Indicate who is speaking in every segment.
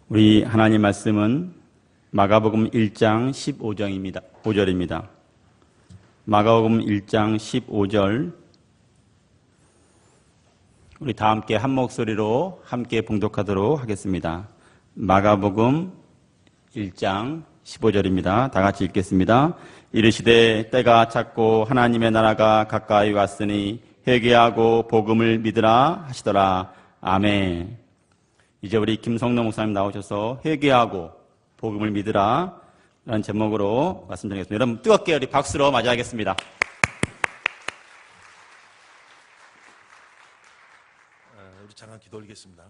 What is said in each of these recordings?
Speaker 1: 우리 하나님 말씀은 마가복음 1장 15절입니다. 5절입니다. 마가복음 1장 15절 우리 다 함께 한 목소리로 함께 봉독하도록 하겠습니다. 마가복음 1장 15절입니다. 다 같이 읽겠습니다. 이르시되 때가 찼고 하나님의 나라가 가까이 왔으니 회개하고 복음을 믿으라 하시더라. 아멘. 이제 우리 김성노 목사님 나오셔서 회개하고 복음을 믿으라 라는 제목으로 말씀드리겠습니다. 여러분 뜨겁게 우리 박수로 맞이하겠습니다.
Speaker 2: 우리 잠깐 기도 올리겠습니다.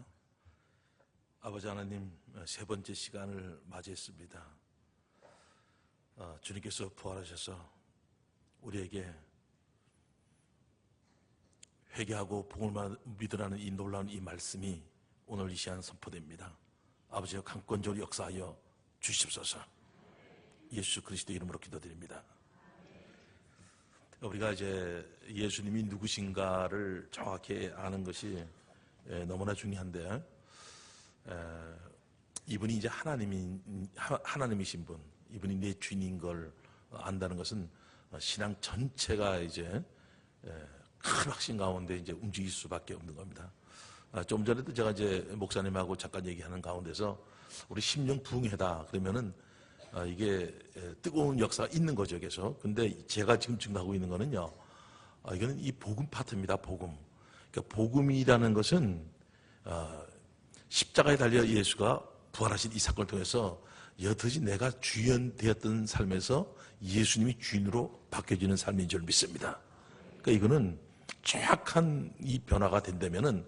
Speaker 2: 아버지 하나님, 세 번째 시간을 맞이했습니다. 주님께서 부활하셔서 우리에게 회개하고 복음을 믿으라는 이 놀라운 이 말씀이 오늘 이 시간 선포됩니다. 아버지여 강권적으로 역사하여 주십소서. 예수 그리스도 이름으로 기도드립니다. 우리가 이제 예수님이 누구신가를 정확히 아는 것이 너무나 중요한데, 이분이 이제 하나님이신 분, 이분이 내 주인인 걸 안다는 것은 신앙 전체가 이제 큰 확신 가운데 이제 움직일 수밖에 없는 겁니다. 좀 전에도 제가 이제 목사님하고 잠깐 얘기하는 가운데서 우리 심령 부흥회다 그러면은 이게 뜨거운 역사가 있는 거죠, 계속. 근데 제가 지금 증거하고 있는 거는요, 이거는 이 복음 파트입니다, 복음. 그러니까 복음이라는 것은 십자가에 달려 예수가 부활하신 이 사건을 통해서 여태까지 내가 주연되었던 삶에서 예수님이 주인으로 바뀌어지는 삶인 줄 믿습니다. 그러니까 이거는 정확한 이 변화가 된다면은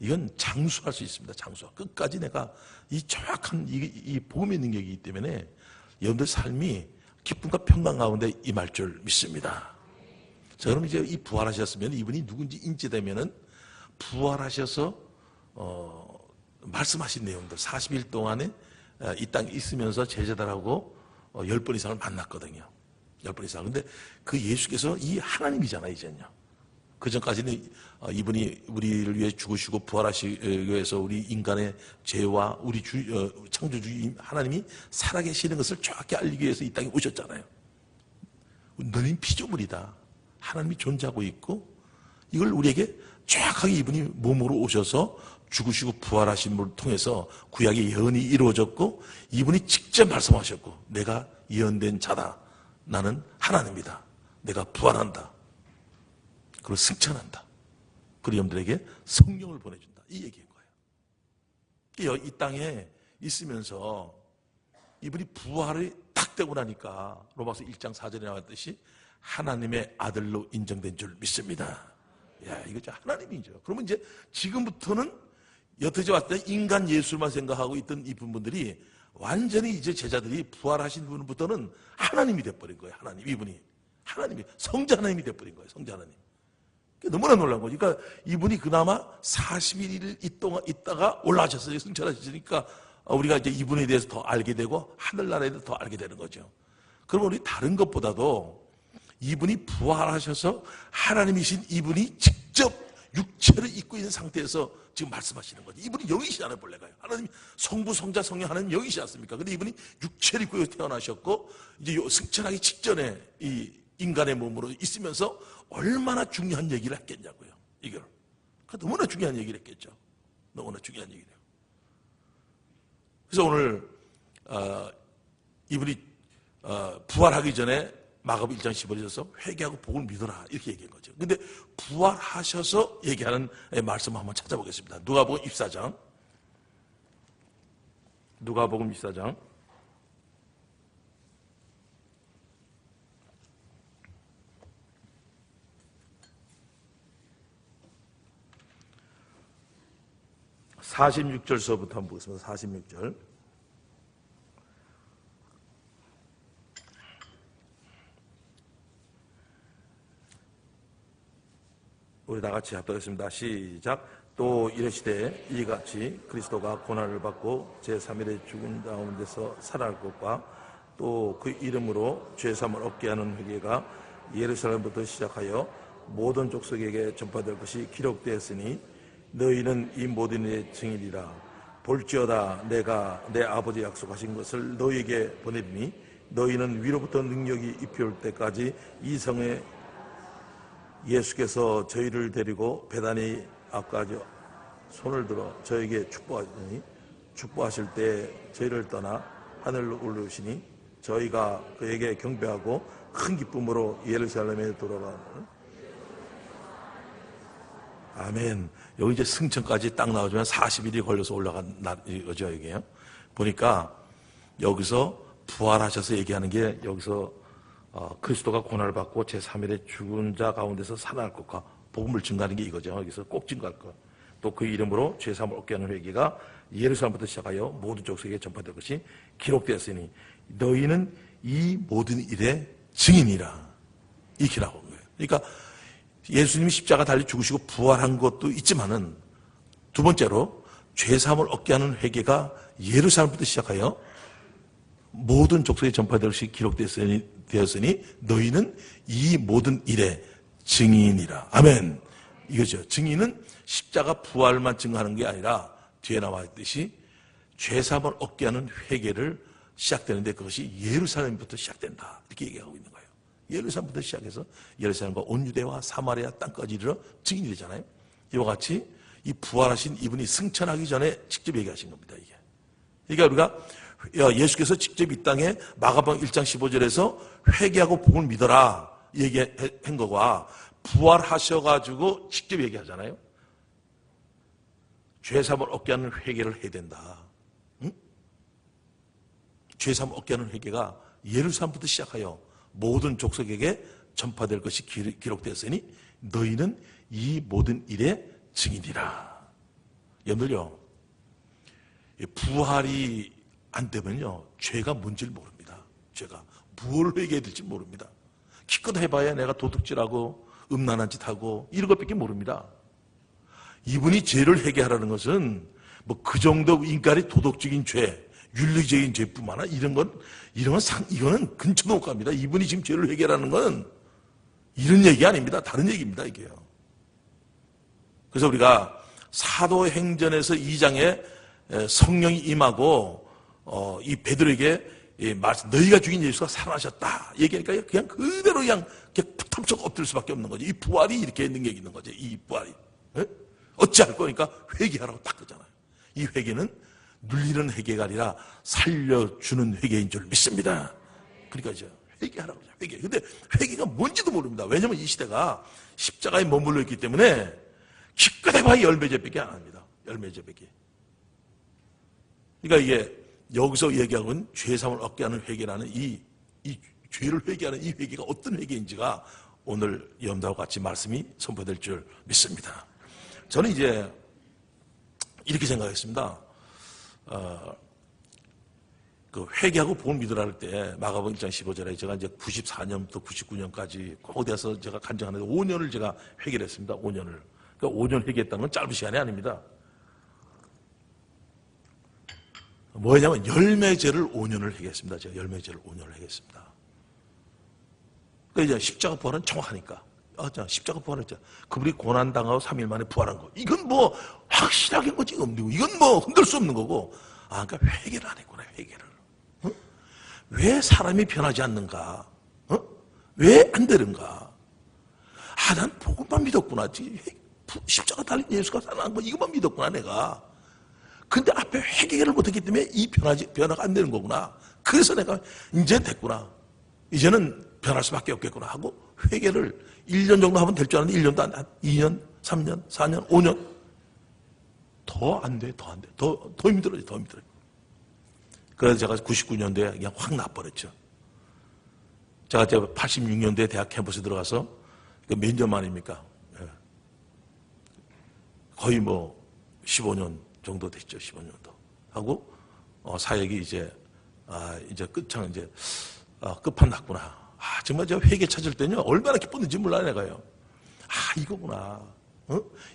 Speaker 2: 이건 장수할 수 있습니다. 장수. 끝까지 내가 이 정확한 이 복음의 능력이기 때문에 여러분들 삶이 기쁨과 평강 가운데 임할 줄 믿습니다. 자, 그럼 이제 이 부활하셨으면 이분이 누군지 인지되면은 부활하셔서 말씀하신 내용들 40일 동안에 이 땅에 있으면서 제자들하고 10번 이상을 만났거든요. 10번 이상. 근데 그 예수께서 이 하나님이잖아요, 이제는요. 그 전까지는 이분이 우리를 위해 죽으시고 부활하시기 위해서 우리 인간의 죄와 우리 창조주인 하나님이 살아계시는 것을 정확히 알리기 위해서 이 땅에 오셨잖아요. 너는 피조물이다. 하나님이 존재하고 있고 이걸 우리에게 정확하게 이분이 몸으로 오셔서 죽으시고 부활하신 분을 통해서 구약의 예언이 이루어졌고 이분이 직접 말씀하셨고 내가 예언된 자다. 나는 하나님이다. 내가 부활한다. 그리고 승천한다. 그리고 여러분들에게 성령을 보내준다. 이 얘기인 거예요. 이 땅에 있으면서 이분이 부활이 딱 되고 나니까 로마서 1장 4절에 나왔듯이 하나님의 아들로 인정된 줄 믿습니다. 야, 이거 진짜 하나님이죠. 그러면 이제 지금부터는 여태까지 왔을 때 인간 예술만 생각하고 있던 이 분들이 완전히 이제 제자들이 부활하신 분부터는 하나님이 돼버린 거예요. 하나님, 이분이. 하나님이, 성자 하나님이 돼버린 거예요. 성자 하나님. 너무나 놀란 거죠. 그러니까 이분이 그나마 40일 있다가 올라가셨어요. 승천하셨으니까 우리가 이제 이분에 대해서 더 알게 되고 하늘나라에 대해서 더 알게 되는 거죠. 그러면 우리 다른 것보다도 이분이 부활하셔서 하나님이신 이분이 직접 육체를 입고 있는 상태에서 지금 말씀하시는 거죠. 이분이 영이시잖아요, 본래가요. 하나님, 성부, 성자, 성령, 하나님 영이시지 않습니까? 근데 이분이 육체를 입고 태어나셨고, 이제 승천하기 직전에 이 인간의 몸으로 있으면서 얼마나 중요한 얘기를 했겠냐고요, 이걸. 너무나 중요한 얘기를 했겠죠. 너무나 중요한 얘기래요. 그래서 오늘, 이분이, 부활하기 전에 마가복음 1장 15절에서 회개하고 복을 믿어라 이렇게 얘기한 거죠. 근데 부활하셔서 얘기하는 말씀을 한번 찾아보겠습니다. 누가복음 24장. 누가복음 24장. (46절서부터) 한번 보겠습니다. 46절. 우리 다 같이 합독하겠습니다. 시작. 또 이르시되 이같이 그리스도가 고난을 받고 제3일에 죽은 가운데서 살아날 것과 또 그 이름으로 죄사함을 얻게 하는 회개가 예루살렘부터 시작하여 모든 족속에게 전파될 것이 기록되었으니 너희는 이 모든 일의 증인이라. 볼지어다 내가 내 아버지 약속하신 것을 너희에게 보내리니 너희는 위로부터 능력이 입혀올 때까지 이 성에 예수께서 저희를 데리고 베다니 앞까지 손을 들어 저에게 축복하시니 축복하실 때 저희를 떠나 하늘로 올라오시니 저희가 그에게 경배하고 큰 기쁨으로 예루살렘에 돌아가는 아멘. 여기 이제 승천까지 딱 나오지만 40일이 걸려서 올라간 날이죠, 이게요. 보니까 여기서 부활하셔서 얘기하는 게 여기서 그리스도가 고난을 받고 제3일에 죽은 자 가운데서 살아날 것과 복음을 증가하는 게 이거죠. 여기서 꼭 증가할 것. 또 그 이름으로 죄사함을 얻게 하는 회개가 예루살렘부터 시작하여 모든 족속에게 전파될 것이 기록되었으니 너희는 이 모든 일의 증인이라. 이렇게 나온 거예요. 그러니까 예수님이 십자가 달리 죽으시고 부활한 것도 있지만은 두 번째로 죄사함을 얻게 하는 회개가 예루살렘부터 시작하여 모든 족속에 전파될 것이 기록되었으니 너희는 이 모든 일의 증인이라. 아멘. 이거죠. 증인은 십자가 부활만 증거하는 게 아니라 뒤에 나와 있듯이 죄사함을 얻게 하는 회개를 시작되는데 그것이 예루살렘부터 시작된다. 이렇게 얘기하고 있는 거예요. 예루살렘부터 시작해서 예루살렘과 온 유대와 사마리아 땅까지 이르러 증인이 되잖아요. 이와 같이 이 부활하신 이분이 승천하기 전에 직접 얘기하신 겁니다. 이게. 그러니까 우리가 예수께서 직접 이 땅에 마가복음 1장 15절에서 회개하고 복을 믿어라 얘기한 거와 부활하셔가지고 직접 얘기하잖아요. 죄사함을 얻게 하는 회개를 해야 된다. 응? 죄사함을 얻게 하는 회개가 예루살렘부터 시작하여 모든 족속에게 전파될 것이 기록되었으니 너희는 이 모든 일의 증인이라. 여러분들요, 부활이 안 되면요 죄가 뭔지를 모릅니다. 죄가 뭘 회개해야 될지 모릅니다. 기껏 해봐야 내가 도둑질하고 음란한 짓 하고 이런 것밖에 모릅니다. 이분이 죄를 회개하라는 것은 뭐 그 정도 인간의 도덕적인 죄, 윤리적인 죄뿐만 아니라 이거는 근처도 못 갑니다. 이분이 지금 죄를 회개하라는 건 이런 얘기 아닙니다. 다른 얘기입니다, 이게요. 그래서 우리가 사도행전에서 2장에 성령이 임하고 이 베드로에게 말씀, 너희가 죽인 예수가 살아나셨다 얘기하니까 그냥 그대로 그냥 푸tam쩍 엎드릴 수밖에 없는 거죠. 이 부활이 이렇게 능력이 있는 거죠. 이 부활이. 어찌할 거니까 회개하라고 딱 그러잖아요. 이 회개는 눌리는 회개가 아니라 살려주는 회개인 줄 믿습니다. 그러니까 이제 회개하라고 그러죠. 회개. 근데 회개가 뭔지도 모릅니다. 왜냐면 이 시대가 십자가에 머물러 있기 때문에 기껏 해봐야 열매제밖에 안 합니다. 열매제밖에. 그러니까 이게 여기서 얘기하고 있는 죄사함을 얻게 하는 회개라는 이 죄를 회개하는 이 회개가 어떤 회개인지가 오늘 여러분들과 같이 말씀이 선포될 줄 믿습니다. 저는 이제 이렇게 생각했습니다. 그 회개하고 복음 믿으라 할 때 마가복음 1장 15절에 제가 이제 94년부터 99년까지 거기에서 제가 간증하는데 5년을 제가 회개를 했습니다. 5년을. 그러니까 5년 회개했다는 건 짧은 시간이 아닙니다. 뭐냐면 열매제를 5년을 회개했습니다. 제가 열매제를 5년을 회개했습니다. 그러니까 이제 십자가 부활은 정확하니까. 십자가 부활했죠. 그분이 고난당하고 3일 만에 부활한 거. 이건 뭐 확실하게 한 거지. 이건 뭐 흔들 수 없는 거고. 그러니까 회개를 안 했구나. 회개를. 왜 사람이 변하지 않는가? 왜 안 되는가? 난 복음만 믿었구나. 십자가 달린 예수가 살아난 거 이것만 믿었구나 내가. 근데 앞에 회개를 못했기 때문에 이 변화가 안 되는 거구나. 그래서 내가 이제 됐구나. 이제는 변할 수밖에 없겠구나 하고 회개를 1년 정도 하면 될 줄 알았는데 1년도 안 돼. 2년, 3년, 4년, 5년. 더 안 돼, 더 안 돼. 더 힘들어져, 더 힘들어져. 그래서 제가 99년도에 그냥 확 나버렸죠. 제가 86년도에 대학 캠퍼스에 들어가서 몇 년 만입니까? 거의 뭐 15년 정도 됐죠. 15년도. 하고, 사역이 이제 끝판 났구나. 정말 제가 회개 찾을 때는요, 얼마나 기뻤는지 몰라요, 내가요. 이거구나.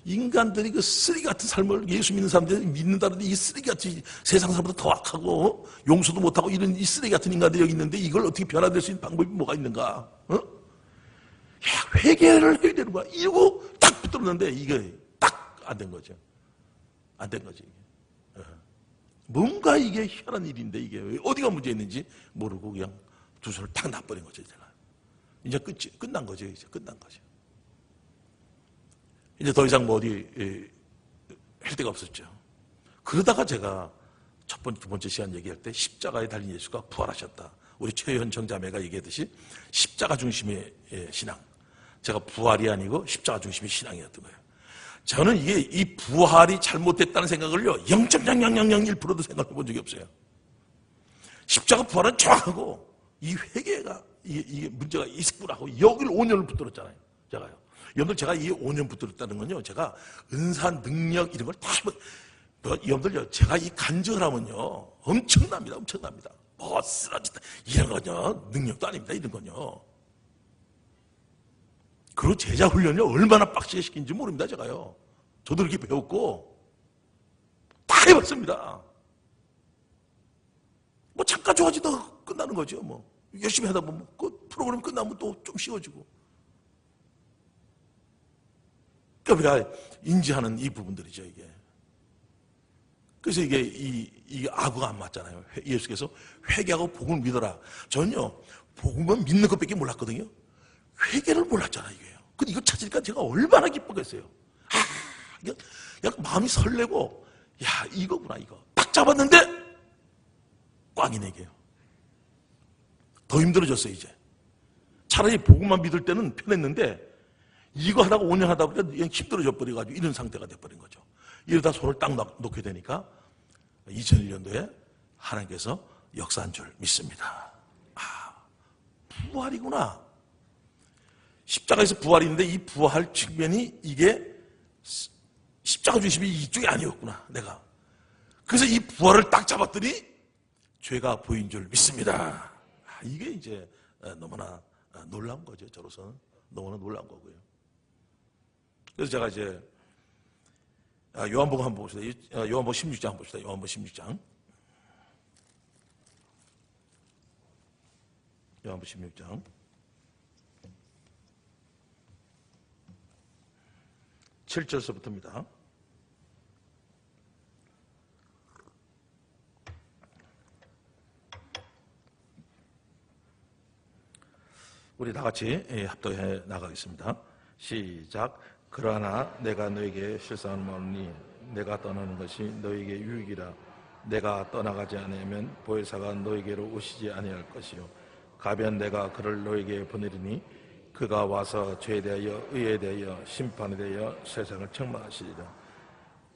Speaker 2: 인간들이 그 쓰레기 같은 삶을 예수 믿는 사람들이 믿는다는데 이 쓰레기 같은 세상 사람보다 더 악하고 용서도 못하고 이런 이 쓰레기 같은 인간들이 여기 있는데 이걸 어떻게 변화될 수 있는 방법이 뭐가 있는가? 회개를 해야 되는 거야. 이러고 딱 붙들었는데 이게 딱 안 된 거죠. 안 된 거지. 뭔가 이게 희한한 일인데 이게 어디가 문제 있는지 모르고 그냥 두 손을 탁 놔버린 거죠. 제가. 이제 끝난 거죠. 이제 끝난 거죠. 이제 더 이상 뭐 어디 할 데가 없었죠. 그러다가 제가 첫 번째, 두 번째 시간 얘기할 때 십자가에 달린 예수가 부활하셨다. 우리 최현정 자매가 얘기했듯이 십자가 중심의 신앙. 제가 부활이 아니고 십자가 중심의 신앙이었던 거예요. 저는 이게 이 부활이 잘못됐다는 생각을요 0.0001%도 생각해 본 적이 없어요. 십자가 부활은 정확하고 이 회개가 이게 문제가 있구나 하고 여기를 5년을 붙들었잖아요. 제가요. 여러분들 제가 이 5년 붙들었다는 건요 제가 은사 능력 이런 걸 다 여러분들요 제가 이 간절함은요 엄청납니다. 엄청납니다. 뭐 쓰러졌다 이런 거요 능력도 아닙니다. 이런 거요. 그리고 제자 훈련을 얼마나 빡시게 시킨지 모릅니다. 제가요. 저도 이렇게 배웠고 다 해봤습니다. 뭐 잠깐 좋아지다가 끝나는 거죠. 뭐 열심히 하다 보면 그 프로그램 끝나면 또 좀 쉬워지고. 그러니까 우리가 인지하는 이 부분들이죠. 이게. 그래서 이게 아구가 안 맞잖아요. 예수께서 회개하고 복음을 믿어라. 전요 복음은 믿는 것밖에 몰랐거든요. 회개를 몰랐잖아요. 이게요. 근데 이거 찾으니까 제가 얼마나 기쁘겠어요. 마음이 설레고 야 이거구나 이거. 딱 잡았는데 꽝이네 이게요. 더 힘들어졌어요 이제. 차라리 복음만 믿을 때는 편했는데 이거 하다가 5년 하다 보니까 그냥 힘들어져 버려가지고 이런 상태가 돼버린 거죠. 이러다 손을 딱 놓게 되니까 2001년도에 하나님께서 역사한 줄 믿습니다. 부활이구나. 십자가에서 부활이 있는데 이 부활 측면이 이게 십자가 중심이 이쪽이 아니었구나 내가. 그래서 이 부활을 딱 잡았더니 죄가 보인 줄 믿습니다. 이게 이제 너무나 놀라운 거죠. 저로서는 너무나 놀라운 거고요. 그래서 제가 이제 요한복음 한번 봅시다. 요한복음 16장 한번 봅시다. 요한복음 16장. 요한복음 16장. 7절서부터입니다. 우리 다 같이 합독해 나가겠습니다. 시작. 그러나 내가 너에게 실상을 말하니 내가 떠나는 것이 너에게 유익이라. 내가 떠나가지 않으면 보혜사가 너에게로 오시지 아니할 것이요 가변 내가 그를 너에게 보내리니 그가 와서 죄에 대하여 의에 대하여 심판에 대하여 세상을 책망하시리라.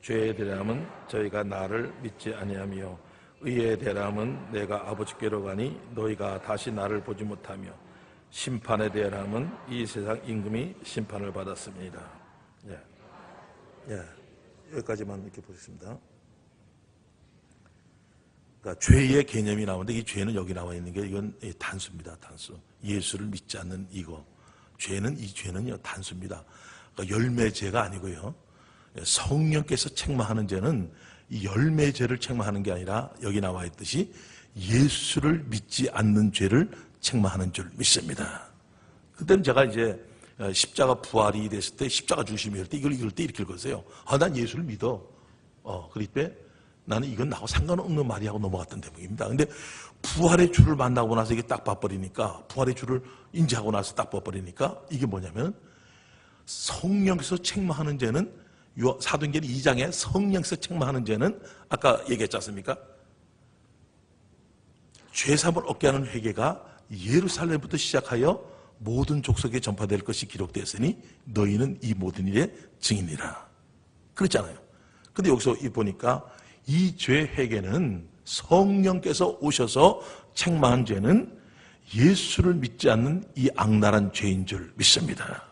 Speaker 2: 죄에 대함은 저희가 나를 믿지 아니하며 의에 대함은 내가 아버지께로 가니 너희가 다시 나를 보지 못하며 심판에 대함은 이 세상 임금이 심판을 받았습니다. 여기까지만 이렇게 보겠습니다. 그러니까 죄의 개념이 나오는데 이 죄는 여기 나와 있는 게 이건 단수입니다. 단수. 예수를 믿지 않는 이거. 이 죄는요 단수입니다. 그러니까 열매죄가 아니고요. 성령께서 책망하는 죄는 이 열매죄를 책망하는 게 아니라 여기 나와 있듯이 예수를 믿지 않는 죄를 책망하는 줄 믿습니다. 그때는 제가 이제 십자가 부활이 됐을 때 십자가 중심이 할 때 이걸 읽을 때 이렇게 읽었어요. 난 예수를 믿어. 그럴 때 나는 이건 나하고 상관없는 말이하고 넘어갔던 대목입니다. 근데 부활의 주를 만나고 나서 이게 딱 봐버리니까 부활의 주를 인지하고 나서 딱 봐버리니까 이게 뭐냐면 성령께서 책망하는 죄는 사도행전 2장에 성령께서 책망하는 죄는 아까 얘기했지 않습니까? 죄사함을 얻게 하는 회개가 예루살렘부터 시작하여 모든 족속에 전파될 것이 기록되었으니 너희는 이 모든 일의 증인이라. 그랬잖아요. 근데 여기서 보니까 이 죄 회개는 성령께서 오셔서 책망한 죄는 예수를 믿지 않는 이 악랄한 죄인 줄 믿습니다.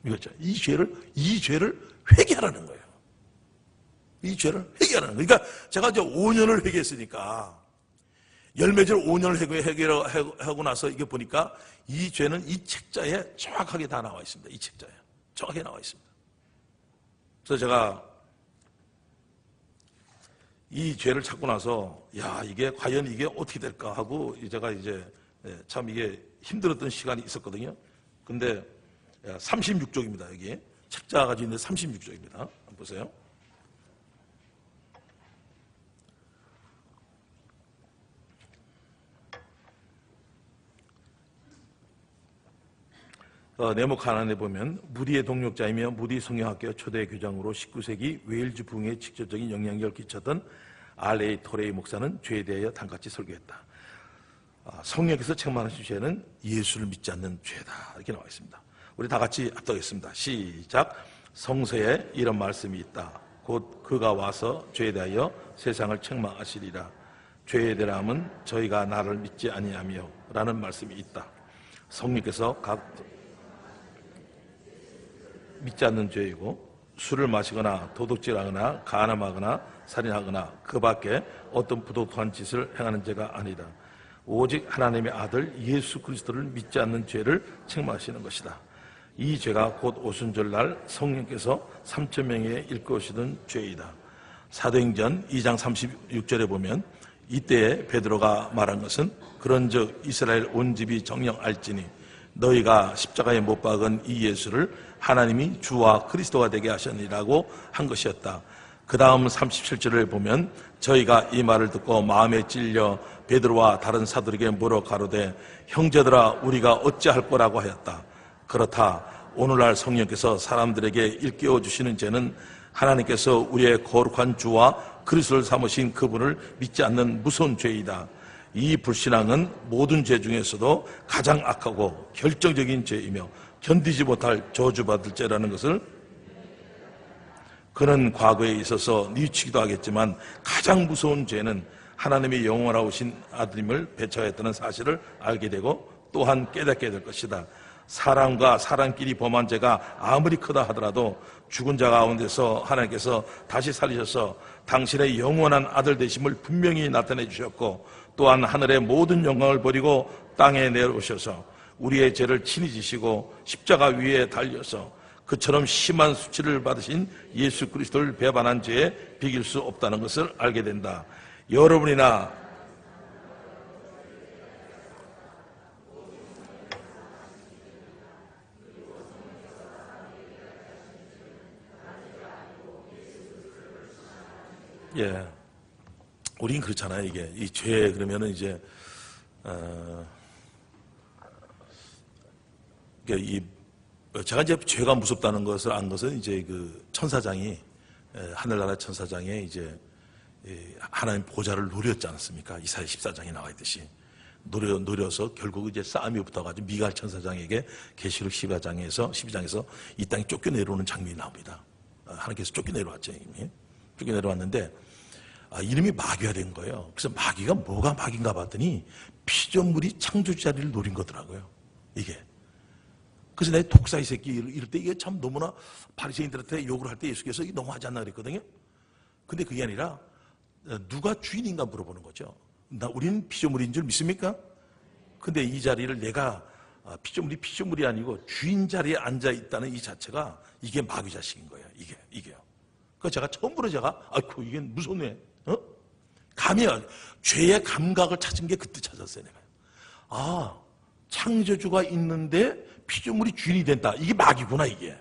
Speaker 2: 이거죠. 이 죄를 회개하라는 거예요. 이 죄를 회개하라는 거예요. 그러니까 제가 이제 5년을 회개했으니까 열매죄를 5년을 회개하고 나서 이게 보니까 이 죄는 이 책자에 정확하게 다 나와 있습니다. 이 책자에 정확하게 나와 있습니다. 그래서 제가 이 죄를 찾고 나서 이게 과연 이게 어떻게 될까 하고 제가 이제 참 이게 힘들었던 시간이 있었거든요. 근데 36쪽입니다. 여기 책자가 가지고 있는 36쪽입니다. 한번 보세요. 네모 칸안에 보면 무디의 동력자이며 무디 성경학교 초대 교장으로 19세기 웨일즈 부흥에 직접적인 영향력을 끼쳤던 R.A. 토레이 목사는 죄에 대하여 단같이 설교했다. 성령께서 책망하신 죄는 예수를 믿지 않는 죄다, 이렇게 나와 있습니다. 우리 다 같이 합독하겠습니다. 시작. 성서에 이런 말씀이 있다. 곧 그가 와서 죄에 대하여 세상을 책망하시리라. 죄에 대함은 저희가 나를 믿지 아니하며 라는 말씀이 있다. 성령께서 믿지 않는 죄이고 술을 마시거나 도둑질하거나 간음하거나 살인하거나 그 밖에 어떤 부도덕한 짓을 행하는 죄가 아니다. 오직 하나님의 아들 예수 그리스도를 믿지 않는 죄를 책망하시는 것이다. 이 죄가 곧 오순절날 성령께서 3,000명에 일깨우시던 죄이다. 사도행전 2장 36절에 보면 이때에 베드로가 말한 것은 그런즉 이스라엘 온 집이 정녕 알지니 너희가 십자가에 못 박은 이 예수를 하나님이 주와 그리스도가 되게 하셨니라고 한 것이었다. 그 다음 37절을 보면 저희가 이 말을 듣고 마음에 찔려 베드로와 다른 사도에게 물어 가로되 형제들아 우리가 어찌할 거라고 하였다. 그렇다. 오늘날 성령께서 사람들에게 일깨워 주시는 죄는 하나님께서 우리의 거룩한 주와 그리스도를 삼으신 그분을 믿지 않는 무서운 죄이다. 이 불신앙은 모든 죄 중에서도 가장 악하고 결정적인 죄이며 견디지 못할 저주받을 죄라는 것을 그는 과거에 있어서 뉘우치기도 하겠지만 가장 무서운 죄는 하나님의 영원하신 아들임을 배척했다는 사실을 알게 되고 또한 깨닫게 될 것이다. 사람과 사람끼리 범한 죄가 아무리 크다 하더라도 죽은 자 가운데서 하나님께서 다시 살리셔서 당신의 영원한 아들 되심을 분명히 나타내 주셨고 또한 하늘의 모든 영광을 버리고 땅에 내려오셔서 우리의 죄를 친히 지시고 십자가 위에 달려서 그처럼 심한 수치를 받으신 예수 그리스도를 배반한 죄에 비길 수 없다는 것을 알게 된다. 여러분이나 우린 그렇잖아요. 이게 이 죄 그러면은 이제 제가 이제 죄가 무섭다는 것을 안 것은 이제 그 천사장이 하늘나라 천사장에 이제 하나님 보좌를 노렸지 않았습니까? 이사야 14장에 나와 있듯이 노려서 결국 이제 싸움이 붙어가지고 미갈 천사장에게 계시록 12장에서 이 땅에 쫓겨내려오는 장면이 나옵니다. 하나님께서 쫓겨내려왔죠. 이미 쫓겨내려왔는데 이름이 마귀가 된 거예요. 그래서 마귀가 뭐가 마귀인가 봤더니 피조물이 창조주 자리를 노린 거더라고요. 이게. 그래서 내 독사 이 새끼 이럴 때 이게 참 너무나 바리새인들한테 욕을 할 때 예수께서 이게 너무하지 않나 그랬거든요. 근데 그게 아니라 누가 주인인가 물어보는 거죠. 우리는 피조물인 줄 믿습니까? 근데 이 자리를 내가 피조물이 아니고 주인 자리에 앉아 있다는 이 자체가 이게 마귀 자식인 거예요. 이게요. 그래서 제가 처음으로 아이고 이게 무섭네. 감이 죄의 감각을 찾은 게 그때 찾았어요. 내가. 창조주가 있는데 피조물이 주인이 된다. 이게 마귀구나 이게.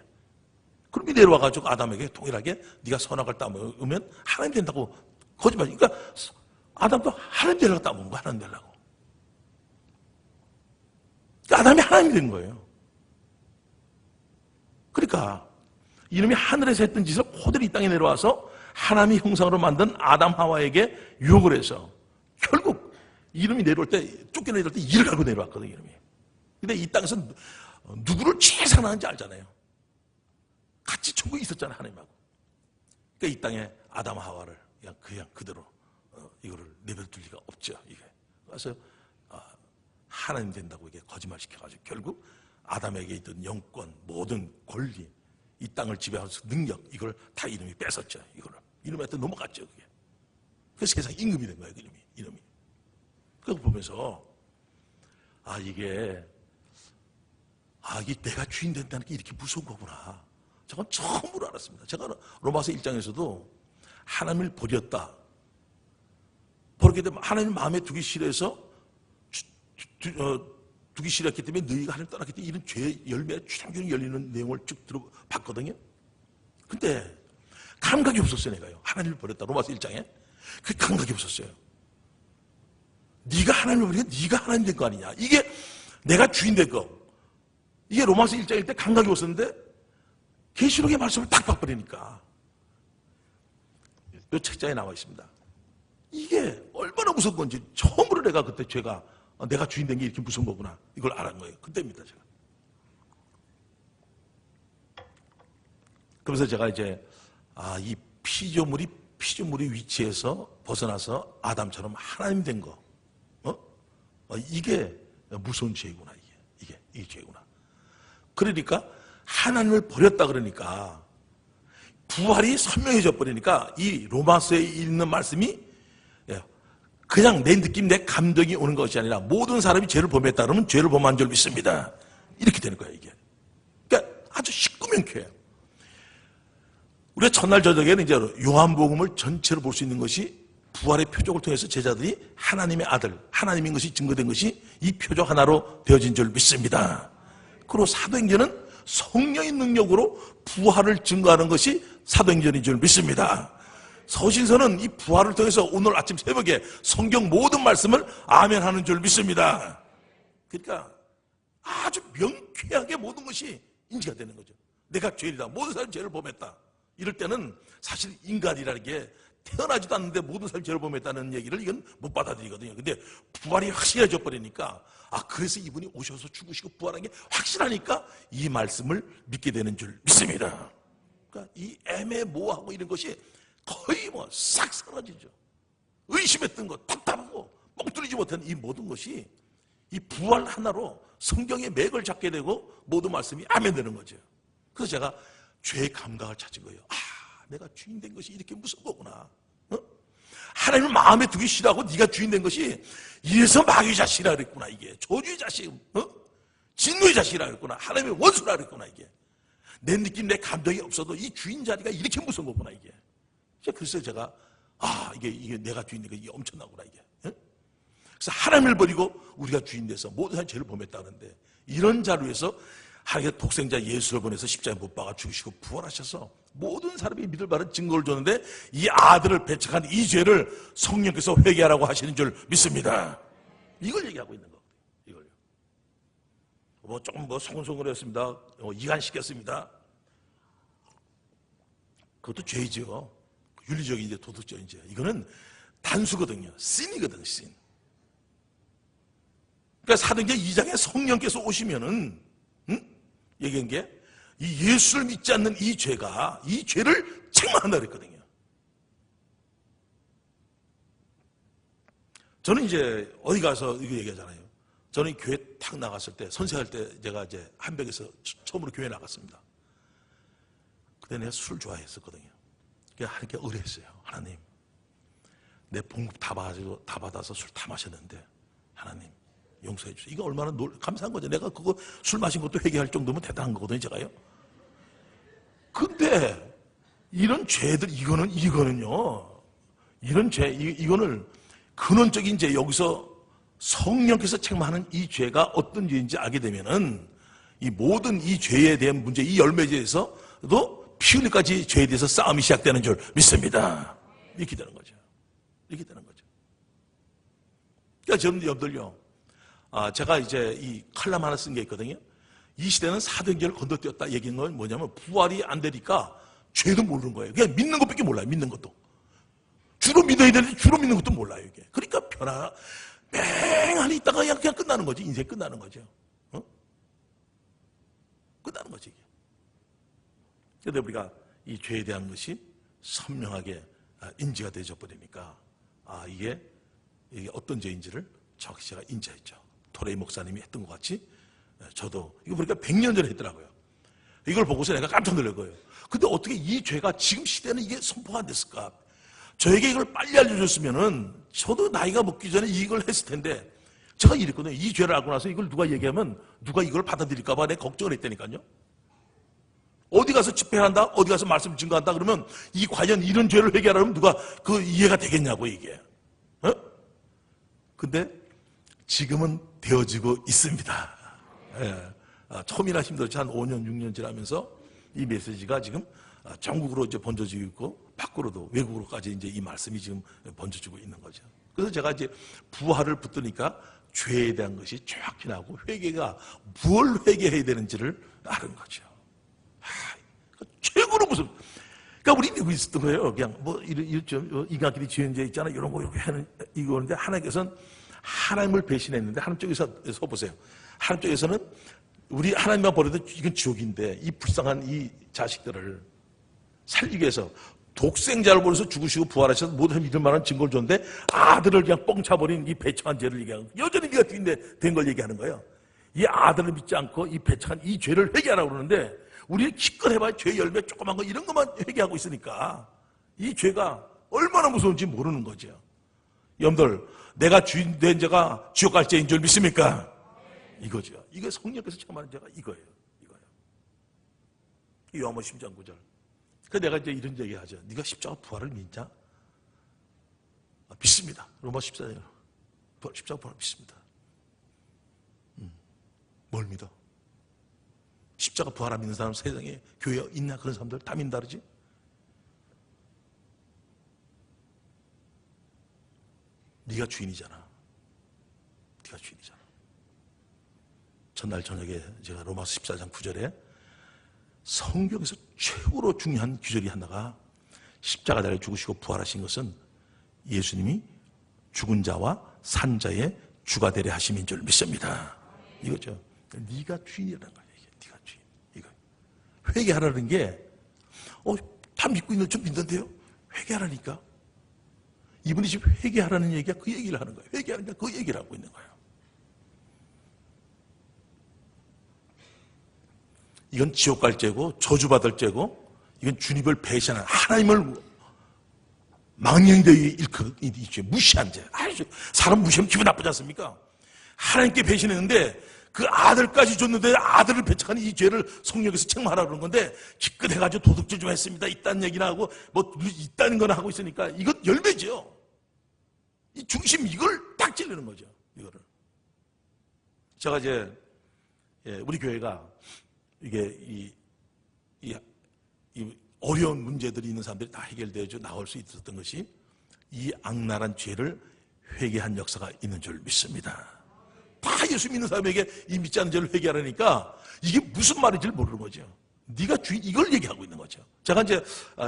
Speaker 2: 그럼 내려와가지고 아담에게 동일하게 네가 선악을 따먹으면 하나님 된다고 거짓말. 그러니까 아담도 하나님 되려고 따먹은 거야. 하나님 되려고. 그러니까 아담이 하나님이 된 거예요. 그러니까 이놈이 하늘에서 했던 짓을 그대로 이 땅에 내려와서 하나님의 형상으로 만든 아담 하와에게 유혹을 해서 결국 이놈이 내려올 때 쫓겨내려올 때 이를 갈고 내려왔거든요. 이놈이. 근데 이 땅에서 누구를 제일 사랑하는지 알잖아요. 같이 천국에 있었잖아요. 하나님하고. 그러니까 이 땅에 아담 하와를 그냥 그대로 이거를 내버려둘 리가 없죠. 이게. 그래서 하나님 된다고 이게 거짓말 시켜가지고 결국 아담에게 있던 영권, 모든 권리, 이 땅을 지배할 수 능력, 이걸 다 이놈이 뺏었죠. 이놈한테 넘어갔죠. 그게. 그래서 세상 임금이 된 거예요. 이놈이. 그거 보면서 이게 내가 주인 된다는 게 이렇게 무서운 거구나. 저건 처음으로 알았습니다. 제가 로마서 1장에서도 하나님을 버렸다. 버렸기 때문에 하나님을 마음에 두기 싫어서 두기 싫었기 때문에 너희가 하나님 떠났기 때문에 이런 죄의 열매가 주렁주렁 열리는 내용을 쭉 들어봤거든요. 근데 감각이 없었어요. 내가요. 하나님을 버렸다. 로마서 1장에. 그 감각이 없었어요. 네가 하나님을 버리니까 네가 하나님 된 거 아니냐. 이게 내가 주인 된 거. 이게 로마서 1장일 때 감각이 없었는데 계시록의 말씀을 딱 봐버리니까 이 책자에 나와 있습니다. 이게 얼마나 무서운 건지 처음으로 내가 그때 죄가 내가 주인 된 게 이렇게 무서운 거구나 이걸 알은 거예요. 그때입니다. 제가. 그래서 제가 이제 이 피조물의 위치에서 벗어나서 아담처럼 하나님 된 거, 이게 무서운 죄구나 이게 죄구나. 그러니까 하나님을 버렸다 그러니까 부활이 선명해져 버리니까 이 로마서에 있는 말씀이 그냥 내 느낌, 내 감정이 오는 것이 아니라 모든 사람이 죄를 범했다 그러면 죄를 범한 줄 믿습니다. 이렇게 되는 거야 이게. 그러니까 아주 시끄명켜요. 우리가 첫날 저녁에는 이제 요한복음을 전체로 볼 수 있는 것이 부활의 표적을 통해서 제자들이 하나님의 아들, 하나님인 것이 증거된 것이 이 표적 하나로 되어진 줄 믿습니다. 그리고 사도행전은 성령의 능력으로 부활을 증거하는 것이 사도행전인 줄 믿습니다. 서신서는 이 부활을 통해서 오늘 아침 새벽에 성경 모든 말씀을 아멘 하는 줄 믿습니다. 그러니까 아주 명쾌하게 모든 것이 인지가 되는 거죠. 내가 죄인이다. 모든 사람이 죄를 범했다. 이럴 때는 사실 인간이라는 게 태어나지도 않는데 모든 사람이 죄를 범했다는 얘기를 이건 못 받아들이거든요. 근데 부활이 확실해져 버리니까 그래서 이분이 오셔서 죽으시고 부활한 게 확실하니까 이 말씀을 믿게 되는 줄 믿습니다. 그러니까 이 애매모호하고 이런 것이 거의 싹 사라지죠. 의심했던 것, 답답하고 멍 뚫리지 못한 이 모든 것이 이 부활 하나로 성경의 맥을 잡게 되고 모든 말씀이 아멘 되는 거죠. 그래서 제가 죄의 감각을 찾은 거예요. 내가 주인 된 것이 이렇게 무서운 거구나. 하나님을 마음에 두기 싫어하고 네가 주인 된 것이 이래서 마귀의 자식이라 그랬구나 이게. 저주의 자식, 진노의 자식이라 그랬구나. 하나님의 원수라 그랬구나 이게. 내 느낌, 내 감정이 없어도 이 주인 자리가 이렇게 무서운 거구나 이게. 그래서 제가 이게 내가 주인 된 거 이게 엄청나구나 이게. 그래서 하나님을 버리고 우리가 주인 돼서 모든 사람이 죄를 범했다는데 이런 자료에서 하나님의 독생자 예수를 보내서 십자가에 못 박아 죽으시고 부활하셔서 모든 사람이 믿을 바른 증거를 줬는데 이 아들을 배척한 이 죄를 성령께서 회개하라고 하시는 줄 믿습니다. 이걸 얘기하고 있는 거거든요. 이걸요. 조금 소곤소곤했습니다. 이간시켰습니다. 그것도 죄죠. 윤리적인 이제 도덕적인 죄. 이거는 단수거든요. 신이거든요. 신. 그러니까 사도행전 2장에 성령께서 오시면은 얘기한 게 이 예수를 믿지 않는 이 죄가 이 죄를 책망한다 그랬거든요. 저는 이제 어디 가서 이거 얘기하잖아요. 저는 교회 탁 나갔을 때 선생할 때 제가 이제 한백에서 처음으로 교회 나갔습니다. 그때 내가 술을 좋아했었거든요. 그래서 하나님께 의뢰했어요. 하나님, 내 봉급 다 받아서 술 다 마셨는데 하나님 용서해 주세요. 이거 얼마나 감사한 거죠. 내가 그거 술 마신 것도 회개할 정도면 대단한 거거든요, 제가요. 근데 이런 죄들 이거는요. 이런 죄 이거는 근원적인 죄 여기서 성령께서 책망하는 이 죄가 어떤 죄인지 알게 되면은 이 모든 이 죄에 대한 문제, 이 열매제에서도 피 흘리까지 죄에 대해서 싸움이 시작되는 줄 믿습니다. 이렇게 되는 거죠. 이렇게 되는 거죠. 그러니까 여러분들요. 제가 이제 이 칼럼 하나 쓴 게 있거든요. 이 시대는 사도행전을 건너뛰었다 얘기한 건 뭐냐면 부활이 안 되니까 죄도 모르는 거예요. 그냥 믿는 것밖에 몰라요. 믿는 것도. 주로 믿어야 되는데 주로 믿는 것도 몰라요. 이게. 그러니까 맹하니 있다가 그냥 끝나는 거지. 인생 끝나는 거죠. 끝나는 거지. 이게. 그런데 우리가 이 죄에 대한 것이 선명하게 인지가 되어져 버리니까 이게 어떤 죄인지를 정확히 제가 인지했죠. 토레이 목사님이 했던 것 같이 저도 이거 보니까 100년 전에 했더라고요. 이걸 보고서 내가 깜짝 놀랄 거예요. 근데 어떻게 이 죄가 지금 시대는 이게 선포가 안 됐을까? 저에게 이걸 빨리 알려줬으면은 저도 나이가 먹기 전에 이걸 했을 텐데 제가 이랬거든요. 이 죄를 알고 나서 이걸 누가 얘기하면 누가 이걸 받아들일까봐 내가 걱정을 했다니까요. 어디 가서 집회한다? 어디 가서 말씀 증거한다? 그러면 과연 이런 죄를 회개하려면 누가 이해가 되겠냐고 이게. 근데 지금은 되어지고 있습니다. 예. 처음이나 힘들었지 한 5년, 6년 지나면서 이 메시지가 지금 전국으로 이제 번져지고 있고 밖으로도 외국으로까지 이제 이 말씀이 지금 번져지고 있는 거죠. 그래서 제가 이제 부활을 붙드니까 죄에 대한 것이 정확히 나오고 회개가 뭘 회개해야 되는지를 아는 거죠. 최고로 무슨 그러니까 우리 믿고 있었던 거예요. 그냥 뭐 인간끼리 죄인죄 있잖아 이런 거 이렇게 하는 이거는데 하나님께서는 하나님을 배신했는데 하나님 쪽에서 보세요. 하나님 쪽에서는 우리 하나님만 버려도 이건 지옥인데 이 불쌍한 이 자식들을 살리기 위해서 독생자를 보내서 죽으시고 부활하셔서 모든 믿을 만한 증거를 줬는데 아들을 그냥 뻥 차버린 이 배척한 죄를 얘기하고 여전히 네가 주인데 된 걸 얘기하는 거예요. 이 아들을 믿지 않고 이 배척한 이 죄를 회개하라고 그러는데 우리는 기껏 해봐야 죄 열매 조그만 거 이런 것만 회개하고 있으니까 이 죄가 얼마나 무서운지 모르는 거죠. 여러분들 내가 주인 된 자가 지옥 갈 죄인 줄 믿습니까? 이거죠. 이거 성령께서 체험하는 죄가 이거예요. 요한복음 10장 9절. 그 내가 이제 이런 얘기 하죠. 네가 십자가 부활을 믿냐? 믿습니다. 로마 14장. 십자가 부활을 믿습니다. 뭘 믿어? 십자가 부활 안 믿는 사람 세상에 교회에 있나? 그런 사람들 다 믿는다 그러지? 네가 주인이잖아. 네가 주인이잖아. 전날 저녁에 제가 로마서 14장 9절에 성경에서 최고로 중요한 규절이 하나가 십자가에 죽으시고 부활하신 것은 예수님이 죽은 자와 산 자의 주가 되려 하심인 줄 믿습니다. 이거죠. 네가 주인이라는 거예요. 네가 주인. 이거 회개하라는 게 다 믿고 있는 좀 믿는데요. 회개하라니까. 이분이 지금 회개하라는 얘기가 그 얘기를 하는 거예요. 회개하니까 그 얘기를 하고 있는 거예요. 이건 지옥 갈 죄고 저주받을 죄고 이건 주님을 배신한 하나님을 망령되어 이 죄, 무시한 죄. 사람 무시하면 기분 나쁘지 않습니까? 하나님께 배신했는데 그 아들까지 줬는데 아들을 배척한 이 죄를 성령에서 책망하라 그러는 건데 기껏 해가지고 도덕질 좀 했습니다. 있다는 얘기나 하고 뭐 있다는 거나 하고 있으니까 이건 열매죠. 이 중심 이걸 딱 찔르는 거죠. 이거를. 제가 이제 우리 교회가 이게 이 어려운 문제들이 있는 사람들이 다 해결되어 나올 수 있었던 것이 이 악랄한 죄를 회개한 역사가 있는 줄 믿습니다. 다 예수 믿는 사람에게 이 믿지 않는 죄를 회개하라니까 이게 무슨 말인지를 모르는 거죠. 네가 주인 이걸 얘기하고 있는 거죠. 제가 이제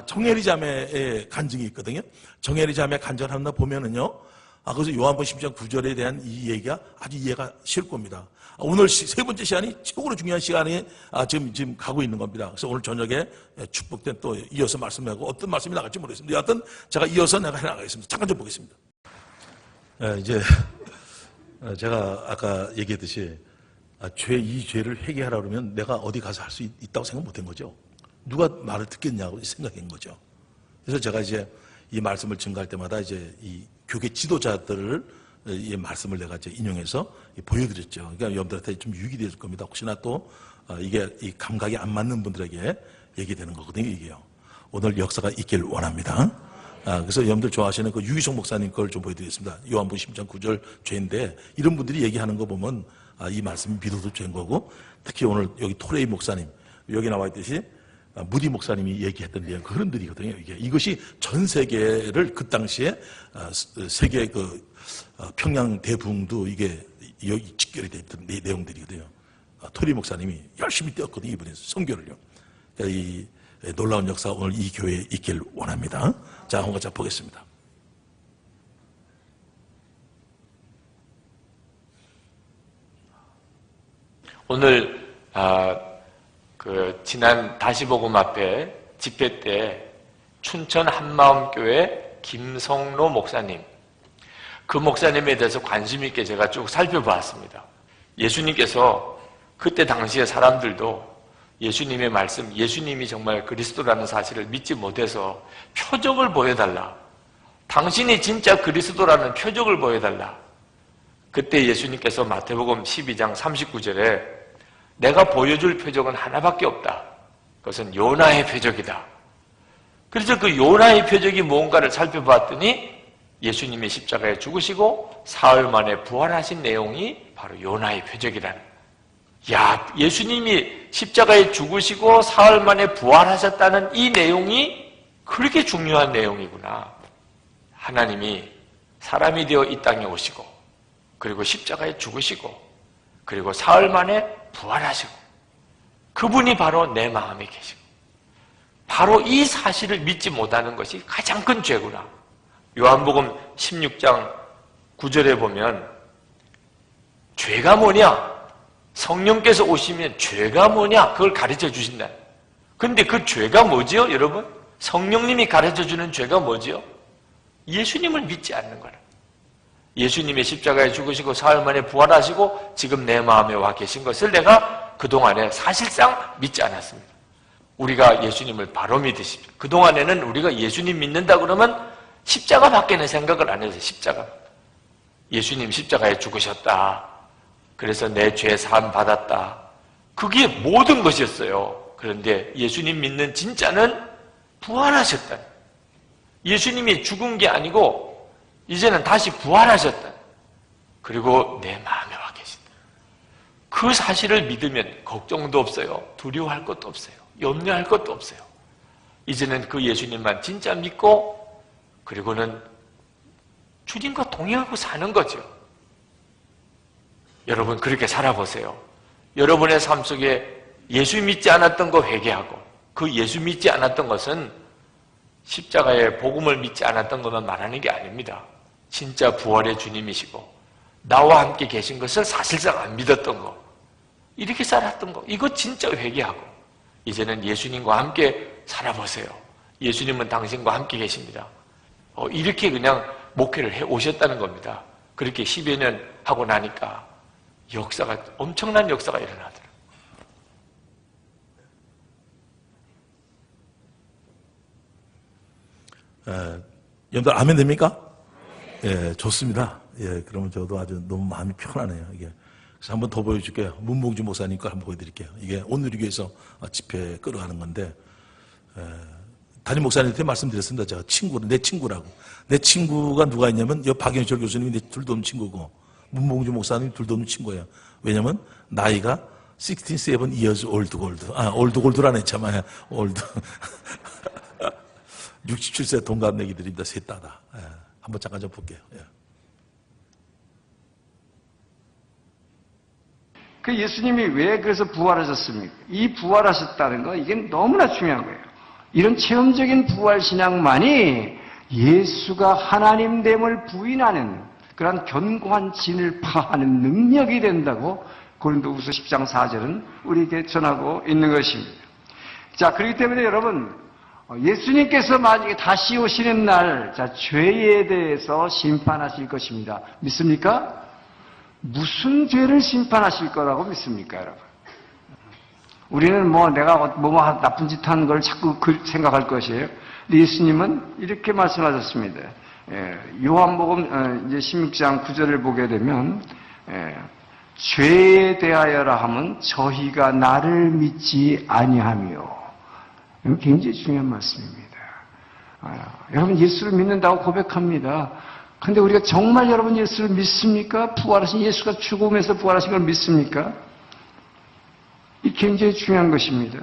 Speaker 2: 정혜리 자매의 간증이 있거든요. 정혜리 자매 간증을 하나 보면은요. 그래서 요한복음 10장 9절에 대한 이 얘기가 아주 이해가 쉬울 겁니다. 오늘 세 번째 시간이 최고로 중요한 시간이 지금 가고 있는 겁니다. 그래서 오늘 저녁에 축복된 또 이어서 말씀하고 어떤 말씀이 나갈지 모르겠습니다. 여하튼 제가 이어서 내가 해나가겠습니다. 잠깐 좀 보겠습니다. 이제 제가 아까 얘기했듯이 이 죄를 회개하라 그러면 내가 어디 가서 할 수 있다고 생각 못한 거죠. 누가 말을 듣겠냐고 생각한 거죠. 그래서 제가 이제 이 말씀을 증거할 때마다 이제 이 교계 지도자들을 이 말씀을 내가 이제 인용해서 보여드렸죠. 그러니까 여러분들한테 좀 유익이 될 겁니다. 혹시나 또 이게 이 감각이 안 맞는 분들에게 얘기되는 거거든요. 이게요. 오늘 역사가 있길 원합니다. 그래서 여러분들 좋아하시는 그 유기성 목사님 걸 좀 보여드리겠습니다. 요한복음 10장 9절 죄인데 이런 분들이 얘기하는 거 보면 이 말씀이 믿어도 죄인 거고 특히 오늘 여기 토레이 목사님 여기 나와 있듯이 무디 목사님이 얘기했던 내용 그런 들이거든요. 이것이 전 세계를 그 당시에 세계 그 평양 대붕도 이게 여기 직결이 됐던 내용들이거든요. 토레이 목사님이 열심히 떼었거든요. 이번에 선교를요. 그러니까 이 놀라운 역사가 오늘 이 교회에 있길 원합니다. 자, 한번 같이 보겠습니다.
Speaker 3: 오늘 지난 다시복음 앞에 집회 때 춘천 한마음교회 김성로 목사님 그 목사님에 대해서 관심 있게 제가 쭉 살펴보았습니다. 예수님께서 그때 당시에 사람들도 예수님의 말씀, 예수님이 정말 그리스도라는 사실을 믿지 못해서 표적을 보여달라. 당신이 진짜 그리스도라는 표적을 보여달라. 그때 예수님께서 마태복음 12장 39절에 내가 보여줄 표적은 하나밖에 없다. 그것은 요나의 표적이다. 그래서 그 요나의 표적이 뭔가를 살펴봤더니 예수님이 십자가에 죽으시고 사흘 만에 부활하신 내용이 바로 요나의 표적이라는 야, 예수님이 십자가에 죽으시고 사흘 만에 부활하셨다는 이 내용이 그렇게 중요한 내용이구나. 하나님이 사람이 되어 이 땅에 오시고 그리고 십자가에 죽으시고 그리고 사흘 만에 부활하시고 그분이 바로 내 마음에 계시고 바로 이 사실을 믿지 못하는 것이 가장 큰 죄구나. 요한복음 16장 9절에 보면 죄가 뭐냐? 성령께서 오시면 죄가 뭐냐? 그걸 가르쳐 주신다. 근데 그 죄가 뭐지요, 여러분? 성령님이 가르쳐 주는 죄가 뭐지요? 예수님을 믿지 않는 거라. 예수님이 십자가에 죽으시고 사흘 만에 부활하시고 지금 내 마음에 와 계신 것을 내가 그동안에 사실상 믿지 않았습니다. 우리가 예수님을 바로 믿으십시오. 그동안에는 우리가 예수님 믿는다 그러면 십자가 밖에는 생각을 안 해서 십자가. 예수님 십자가에 죽으셨다. 그래서 내 죄 사함 받았다. 그게 모든 것이었어요. 그런데 예수님 믿는 진짜는 부활하셨다. 예수님이 죽은 게 아니고 이제는 다시 부활하셨다. 그리고 내 마음에 와 계신다. 그 사실을 믿으면 걱정도 없어요. 두려워할 것도 없어요. 염려할 것도 없어요. 이제는 그 예수님만 진짜 믿고 그리고는 주님과 동행하고 사는 거죠. 여러분 그렇게 살아보세요. 여러분의 삶 속에 예수 믿지 않았던 거 회개하고 그 예수 믿지 않았던 것은 십자가의 복음을 믿지 않았던 것만 말하는 게 아닙니다. 진짜 부활의 주님이시고 나와 함께 계신 것을 사실상 안 믿었던 거 이렇게 살았던 거 이거 진짜 회개하고 이제는 예수님과 함께 살아보세요. 예수님은 당신과 함께 계십니다. 이렇게 그냥 목회를 해 오셨다는 겁니다. 그렇게 10여 년 하고 나니까 엄청난 역사가 일어나더라고요.
Speaker 2: 여러분들 아멘 됩니까? 예, 좋습니다. 예, 그러면 저도 아주 너무 마음이 편하네요. 이게. 그래서 한번 더 보여줄게요. 문봉주 목사님 거 한번 보여드릴게요. 이게 온누리교에서 집회 끌어가는 건데, 담임 목사님한테 말씀드렸습니다. 제가 내 친구라고. 내 친구가 누가 있냐면, 박영철 교수님이 내 둘도 없는 친구고, 문봉주 목사님이 둘도 없는 친구예요. 왜냐면, 나이가 67 years old. old gold라는 했잖아요. old. 67세 동갑내기들입니다. 셋 다다. 예, 한번 잠깐 좀 볼게요. 예.
Speaker 4: 그 예수님이 왜 그래서 부활하셨습니까? 이 부활하셨다는 거 이게 너무나 중요한 거예요. 이런 체험적인 부활신앙만이 예수가 하나님됨을 부인하는 그런 견고한 진을 파하는 능력이 된다고 고린도후서 10장 4절은 우리에게 전하고 있는 것입니다. 자, 그렇기 때문에 여러분 예수님께서 만약에 다시 오시는 날 죄에 대해서 심판하실 것입니다. 믿습니까? 무슨 죄를 심판하실 거라고 믿습니까, 여러분? 우리는 내가 나쁜 짓 한 걸 자꾸 생각할 것이에요. 근데 예수님은 이렇게 말씀하셨습니다. 요한복음 이제 16장 9절을 보게 되면 죄에 대하여라 하면 저희가 나를 믿지 아니하며 이건 굉장히 중요한 말씀입니다. 여러분 예수를 믿는다고 고백합니다. 근데 우리가 정말 여러분 예수를 믿습니까? 부활하신 예수가 죽음에서 부활하신 걸 믿습니까? 이 굉장히 중요한 것입니다.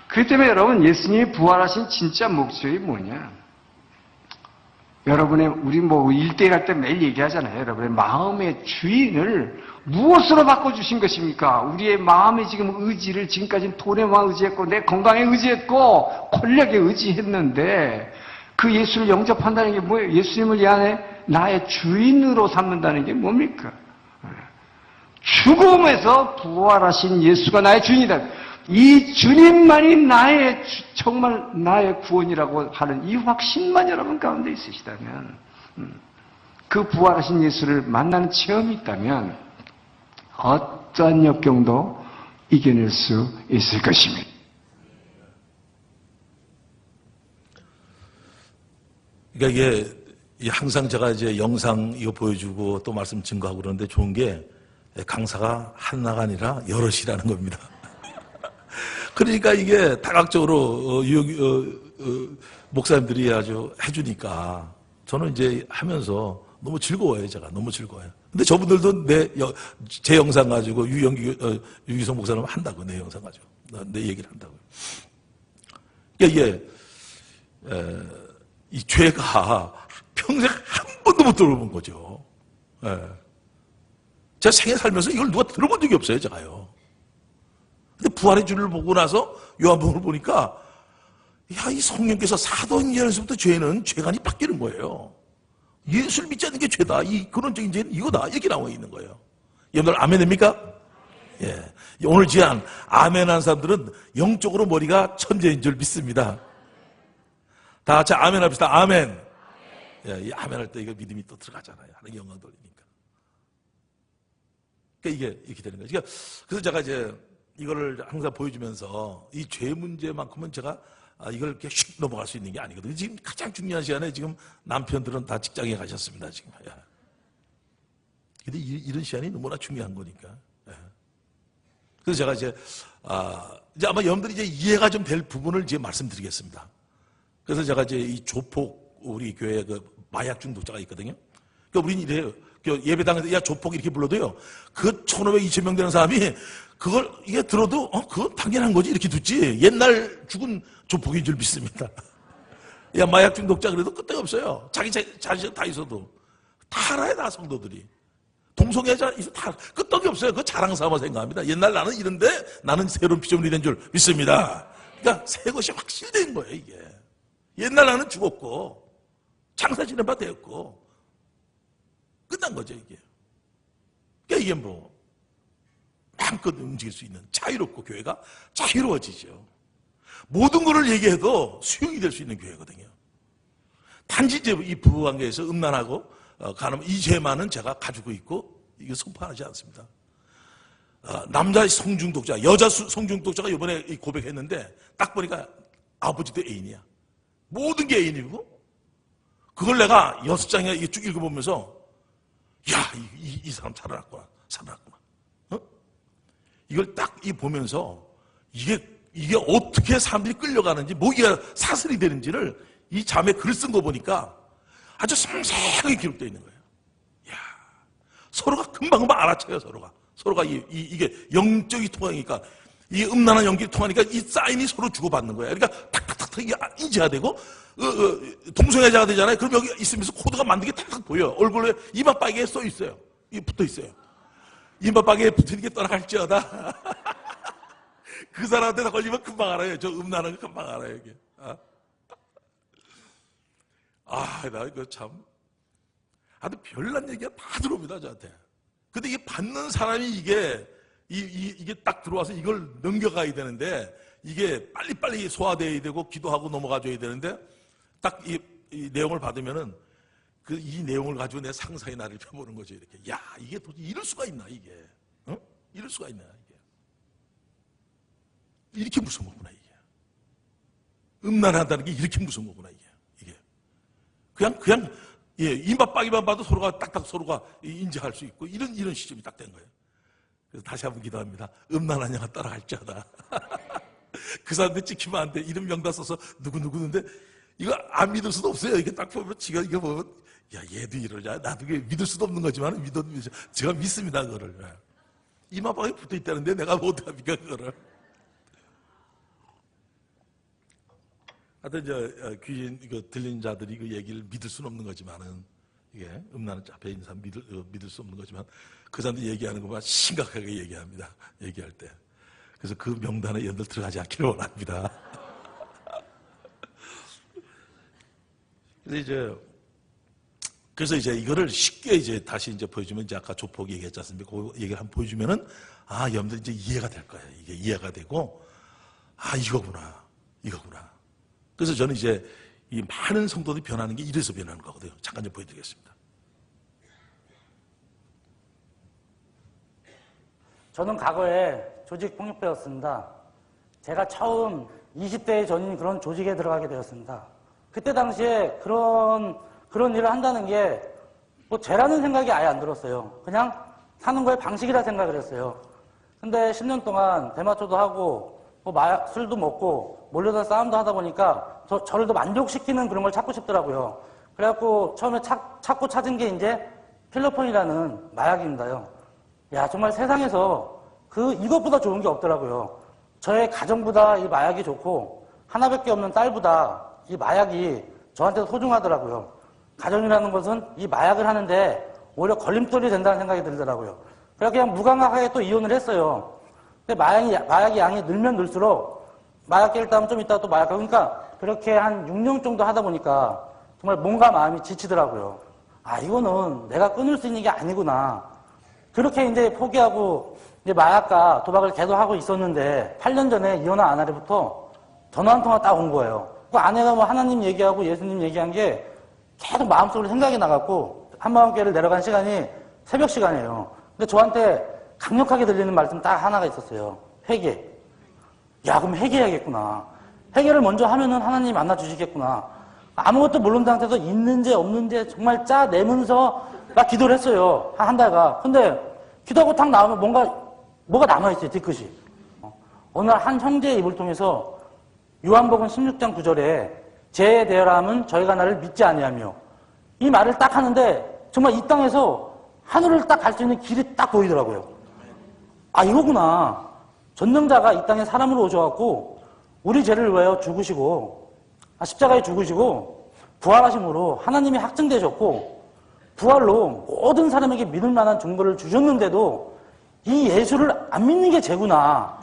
Speaker 4: 그렇기 때문에 여러분 예수님이 부활하신 진짜 목적이 뭐냐? 여러분의 우리 1대1 할 때 매일 얘기하잖아요. 여러분의 마음의 주인을 무엇으로 바꿔주신 것입니까? 우리의 마음의 지금 의지를 지금까지는 돈에만 의지했고 내 건강에 의지했고 권력에 의지했는데 그 예수를 영접한다는 게 뭐예요? 예수님을 이 안에 나의 주인으로 삼는다는 게 뭡니까? 죽음에서 부활하신 예수가 나의 주인이다. 이 주님만이 정말 나의 구원이라고 하는 이 확신만 여러분 가운데 있으시다면, 그 부활하신 예수를 만나는 체험이 있다면, 어떠한 역경도 이겨낼 수 있을 것입니다.
Speaker 2: 그러니까 이게 항상 제가 이제 영상 이거 보여주고 또 말씀 증거하고 그러는데 좋은 게 강사가 하나가 아니라 여럿이라는 겁니다. 그러니까 이게 다각적으로 목사님들이 아주 해주니까 저는 이제 하면서 너무 즐거워요. 제가 너무 즐거워요. 근데 저분들도 제 영상 가지고 유기성 목사님 한다고 내 영상 가지고 내 얘기를 한다고요. 그러니까 이게 이 죄가 평생 한 번도 못 들어본 거죠. 예. 제가 생애 살면서 이걸 누가 들어본 적이 없어요, 제가요. 근데 부활의 주를 보고 나서 요한복음을 보니까 야, 이 성령께서 사도행전에서부터 죄는 죄관이 바뀌는 거예요. 예수를 믿지 않는 게 죄다. 이 근원적인 죄는 이거다. 이렇게 나와 있는 거예요. 여러분들 아멘 됩니까? 예. 오늘 지한 아멘 한 사람들은 영적으로 머리가 천재인 줄 믿습니다. 다 같이 아멘 합시다. 아멘. 예, 이 아멘 할 때 이거 믿음이 또 들어가잖아요. 하나님 영광 돌리니까. 그러니까 이게 이렇게 되는 거예요. 그러니까 그래서 제가 이제 이거를 항상 보여주면서 이 죄 문제만큼은 제가 이걸 이렇게 슉 넘어갈 수 있는 게 아니거든요. 지금 가장 중요한 시간에 지금 남편들은 다 직장에 가셨습니다. 지금. 예. 근데 이런 시간이 너무나 중요한 거니까. 예. 그래서 제가 이제 아마 여러분들이 이제 이해가 좀 될 부분을 이제 말씀드리겠습니다. 그래서 제가 이제 이 조폭 우리 교회에 그 마약 중독자가 있거든요. 그러니까 우리는 이래요. 예배당에서 야 조폭 이렇게 불러도요. 그 1,500, 2,000명 되는 사람이 그걸 이게 들어도 그건 당연한 거지 이렇게 듣지. 옛날 죽은 조폭인 줄 믿습니다. 야 마약 중독자 그래도 끄떡 없어요. 자기 자식 다 있어도 다 알아요, 다 성도들이. 동성애자 있어 다 끄떡이 없어요. 그 자랑 삼아 생각합니다. 옛날 나는 이런데 나는 새로운 피조물이 된 줄 믿습니다. 그러니까 새 것이 확실된 거예요, 이게. 옛날 나는 죽었고 장사 지낸 바 되었고 끝난 거죠, 이게. 그러니까 이게 뭐 마음껏 움직일 수 있는 자유롭고 교회가 자유로워지죠. 모든 것을 얘기해도 수용이 될 수 있는 교회거든요. 단지 이제 이 부부관계에서 음란하고 가늠 이 죄만은 제가 가지고 있고 이거 선포하지 않습니다. 남자 성중독자, 여자 성중독자가 이번에 고백했는데 딱 보니까 아버지도 애인이야. 모든 게 애인이고 그걸 내가 6장에 쭉 읽어보면서 야, 이 사람 살아났구나. 이걸 딱 보면서 이게 어떻게 사람들이 끌려가는지, 뭐가 사슬이 되는지를 이 자매 글을 쓴 거 보니까 아주 상세하게 기록되어 있는 거예요. 야, 서로가 금방금방 알아채요, 서로가 이게 영적이 통하니까, 이게 음란한 연기를 통하니까 이 사인이 서로 주고받는 거예요. 그러니까 탁탁탁탁 이게 인지가 되고, 동성애자가 되잖아요. 그럼 여기 있으면서 코드가 만든 게 탁탁 보여요. 얼굴에 이마바닥에 써 있어요. 이게 붙어 있어요. 이마바닥에 붙은 게 떠나갈지어다. 그 사람한테 걸리면 금방 알아요. 저 음란한 거 금방 알아요, 이게. 나 이거 참. 아주 별난 얘기가 다 들어옵니다, 저한테. 근데 이게 받는 사람이 이게 딱 들어와서 이걸 넘겨가야 되는데, 이게 빨리빨리 소화돼야 되고, 기도하고 넘어가줘야 되는데, 딱 이 내용을 받으면은, 이 내용을 가지고 내 상사의 나를 펴보는 거죠, 이렇게. 야, 이게 도대체 이럴 수가 있나, 이게. 이럴 수가 있나, 이게. 이렇게 무서운 거구나, 이게. 음란하다는 게 이렇게 무서운 거구나, 이게. 그냥, 임박박이만 봐도 서로가 딱딱 서로가 인지할 수 있고, 이런 시점이 딱 된 거예요. 그래서 다시 한번 기도합니다. 음란한 영화 따라갈지어다. 그 사람들 찍히면 안 돼. 이름 명단 써서 누구누구인데, 이거 안 믿을 수도 없어요. 이게 딱 보면, 지가 이거 보면, 야, 얘도 이러냐. 나도 믿을 수도 없는 거지만, 제가 믿습니다, 그거를. 이마방에 붙어 있다는데 내가 뭐 어떡합니까, 그거를. 하여튼, 귀신, 들린 자들이 그 얘기를 믿을 수는 없는 거지만은, 이게, 음란한 앞에 있는 사람 믿을 수 없는 거지만, 그 사람들이 얘기하는 것만 심각하게 얘기합니다. 얘기할 때. 그래서 그 명단에 여러분들 들어가지 않기를 원합니다. 그래서 이제 이거를 쉽게 이제 다시 이제 보여주면, 이제 아까 조폭이 얘기했지 않습니까? 그 얘기를 한번 보여주면은, 여러분들 이제 이해가 될 거예요. 이게 이해가 되고, 이거구나. 그래서 저는 이제 이 많은 성도들이 변하는 게 이래서 변하는 거거든요. 잠깐 좀 보여드리겠습니다.
Speaker 5: 저는 과거에 조직 폭력배였습니다. 제가 처음 20대에 전인 그런 조직에 들어가게 되었습니다. 그때 당시에 그런 일을 한다는 게 뭐 죄라는 생각이 아예 안 들었어요. 그냥 사는 거의 방식이라 생각을 했어요. 근데 10년 동안 대마초도 하고 뭐 술도 먹고 몰려다 싸움도 하다 보니까 저를 더 만족시키는 그런 걸 찾고 싶더라고요. 그래갖고 처음에 찾고 찾은 게 이제 필로폰이라는 마약입니다요. 야, 정말 세상에서 이것보다 좋은 게 없더라고요. 저의 가정보다 이 마약이 좋고 하나밖에 없는 딸보다 이 마약이 저한테 소중하더라고요. 가정이라는 것은 이 마약을 하는데 오히려 걸림돌이 된다는 생각이 들더라고요. 그래서 그냥 무감각하게 또 이혼을 했어요. 근데 마약이 양이 늘면 늘수록 마약 깨를 따면 좀 이따 또 마약 하고, 그러니까 그렇게 한 6년 정도 하다 보니까 정말 몸과 마음이 지치더라고요. 아, 이거는 내가 끊을 수 있는 게 아니구나. 그렇게 이제 포기하고 이제 마약과 도박을 계속 하고 있었는데 8년 전에 이혼한 아내로부터 전화 한 통화 딱 온 거예요. 그 아내가 뭐 하나님 얘기하고 예수님 얘기한 게 계속 마음속으로 생각이 나갖고 한마음교회를 내려간 시간이 새벽 시간이에요. 근데 저한테 강력하게 들리는 말씀 딱 하나가 있었어요. 회개. 야, 그럼 회개해야겠구나. 회개를 먼저 하면은 하나님 만나 주시겠구나. 아무것도 모르는 상태에서 있는지 없는지 정말 짜내면서 막 기도를 했어요. 한 달간. 근데 기도하고 탁 나오면 뭐가 남아있어요, 뒤끝이. 어느 날 한 형제의 입을 통해서 요한복음 16장 9절에 죄에 대하여라면 저희가 나를 믿지 아니하며, 이 말을 딱 하는데 정말 이 땅에서 하늘을 딱 갈 수 있는 길이 딱 보이더라고요. 아, 이거구나. 전능자가 이 땅에 사람으로 오셔갖고 우리 죄를 위하여 죽으시고, 십자가에 죽으시고 부활하심으로 하나님이 확증되셨고, 부활로 모든 사람에게 믿을 만한 정보를 주셨는데도 이 예수를 안 믿는 게 죄구나.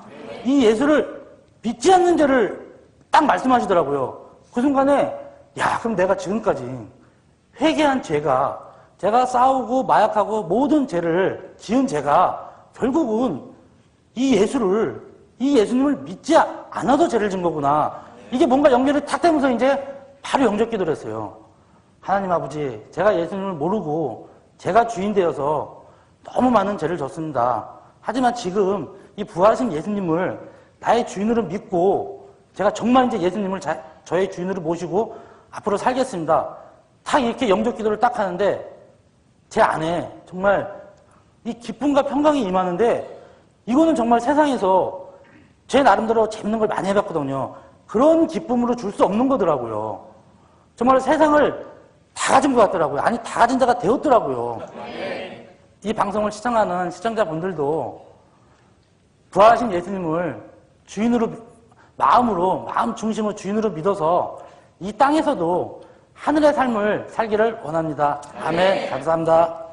Speaker 5: 이 예수를 믿지 않는 죄를 딱 말씀하시더라고요. 그 순간에 야, 그럼 내가 지금까지 회개한 제가 싸우고 마약하고 모든 죄를 지은 제가 결국은 이 예수님을 믿지 않아도 죄를 진 거구나. 이게 뭔가 연결이 탁 되면서 이제 바로 영접 기도를 했어요. 하나님 아버지, 제가 예수님을 모르고 제가 주인 되어서 너무 많은 죄를 졌습니다. 하지만 지금 이 부활하신 예수님을 나의 주인으로 믿고 제가 정말 이제 예수님을 저의 주인으로 모시고 앞으로 살겠습니다. 딱 이렇게 영접 기도를 딱 하는데 제 안에 정말 이 기쁨과 평강이 임하는데, 이거는 정말 세상에서 제 나름대로 재밌는 걸 많이 해봤거든요. 그런 기쁨으로 줄 수 없는 거더라고요. 정말 세상을 다 가진 것 같더라고요. 아니, 다 가진 자가 되었더라고요. 이 방송을 시청하는 시청자분들도 부활하신 예수님을 주인으로, 마음 중심으로 주인으로 믿어서 이 땅에서도 하늘의 삶을 살기를 원합니다. 아멘. 감사합니다.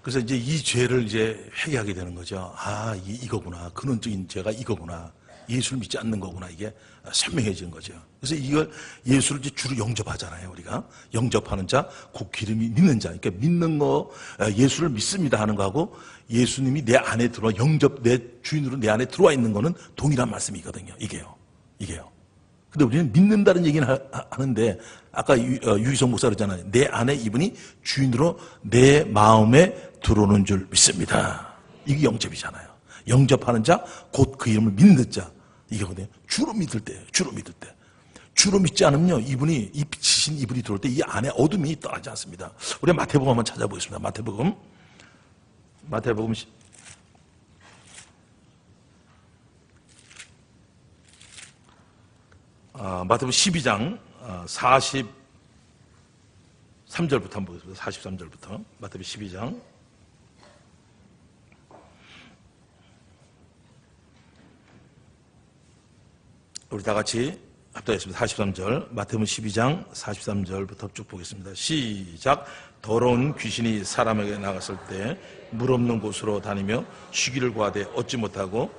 Speaker 2: 그래서 이제 이 죄를 이제 회개하게 되는 거죠. 아, 이거구나. 근원적인 죄가 이거구나. 예수를 믿지 않는 거구나. 이게 선명해지는 거죠. 그래서 이걸 예수를 이제 주로 영접하잖아요. 우리가 영접하는 자, 곧 기름이 믿는 자. 그러니까 믿는 거, 예수를 믿습니다 하는 거하고 예수님이 내 안에 들어와 내 주인으로 내 안에 들어와 있는 거는 동일한 말씀이거든요. 이게요. 근데 우리는 믿는다는 얘기는 하는데, 아까 유희성 목사 그러잖아요. 내 안에 이분이 주인으로 내 마음에 들어오는 줄 믿습니다. 이게 영접이잖아요. 영접하는 자, 곧 그 이름을 믿는 자. 이거거든요. 주로 믿을 때. 주로 믿지 않으면요, 이분이, 이 빛이신 이분이 들어올 때 이 안에 어둠이 떠나지 않습니다. 우리 마태복음 한번 찾아보겠습니다. 마태복음 12장 43절부터 한번 보겠습니다. 43절부터 마태복음 12장. 우리 다 같이 합독했습니다. 43절, 마태복음 12장 43절부터 쭉 보겠습니다. 시작. 더러운 귀신이 사람에게 나갔을 때 물 없는 곳으로 다니며 쉬기를 구하되 얻지 못하고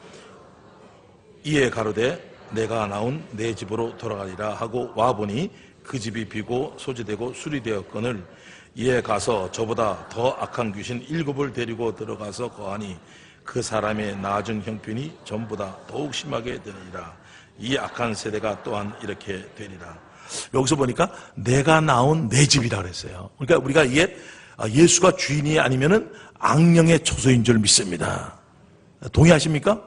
Speaker 2: 이에 가로되 내가 나온 내 집으로 돌아가리라 하고 와보니 그 집이 비고 소지되고 수리되었거늘 이에 가서 저보다 더 악한 귀신 7을 데리고 들어가서 거하니 그 사람의 나중 형편이 전보다 더욱 심하게 되리라. 이 악한 세대가 또한 이렇게 되리라. 여기서 보니까 내가 나온 내 집이라 그랬어요. 그러니까 우리가 이게 예수가 주인이 아니면은 악령의 초소인 줄 믿습니다. 동의하십니까?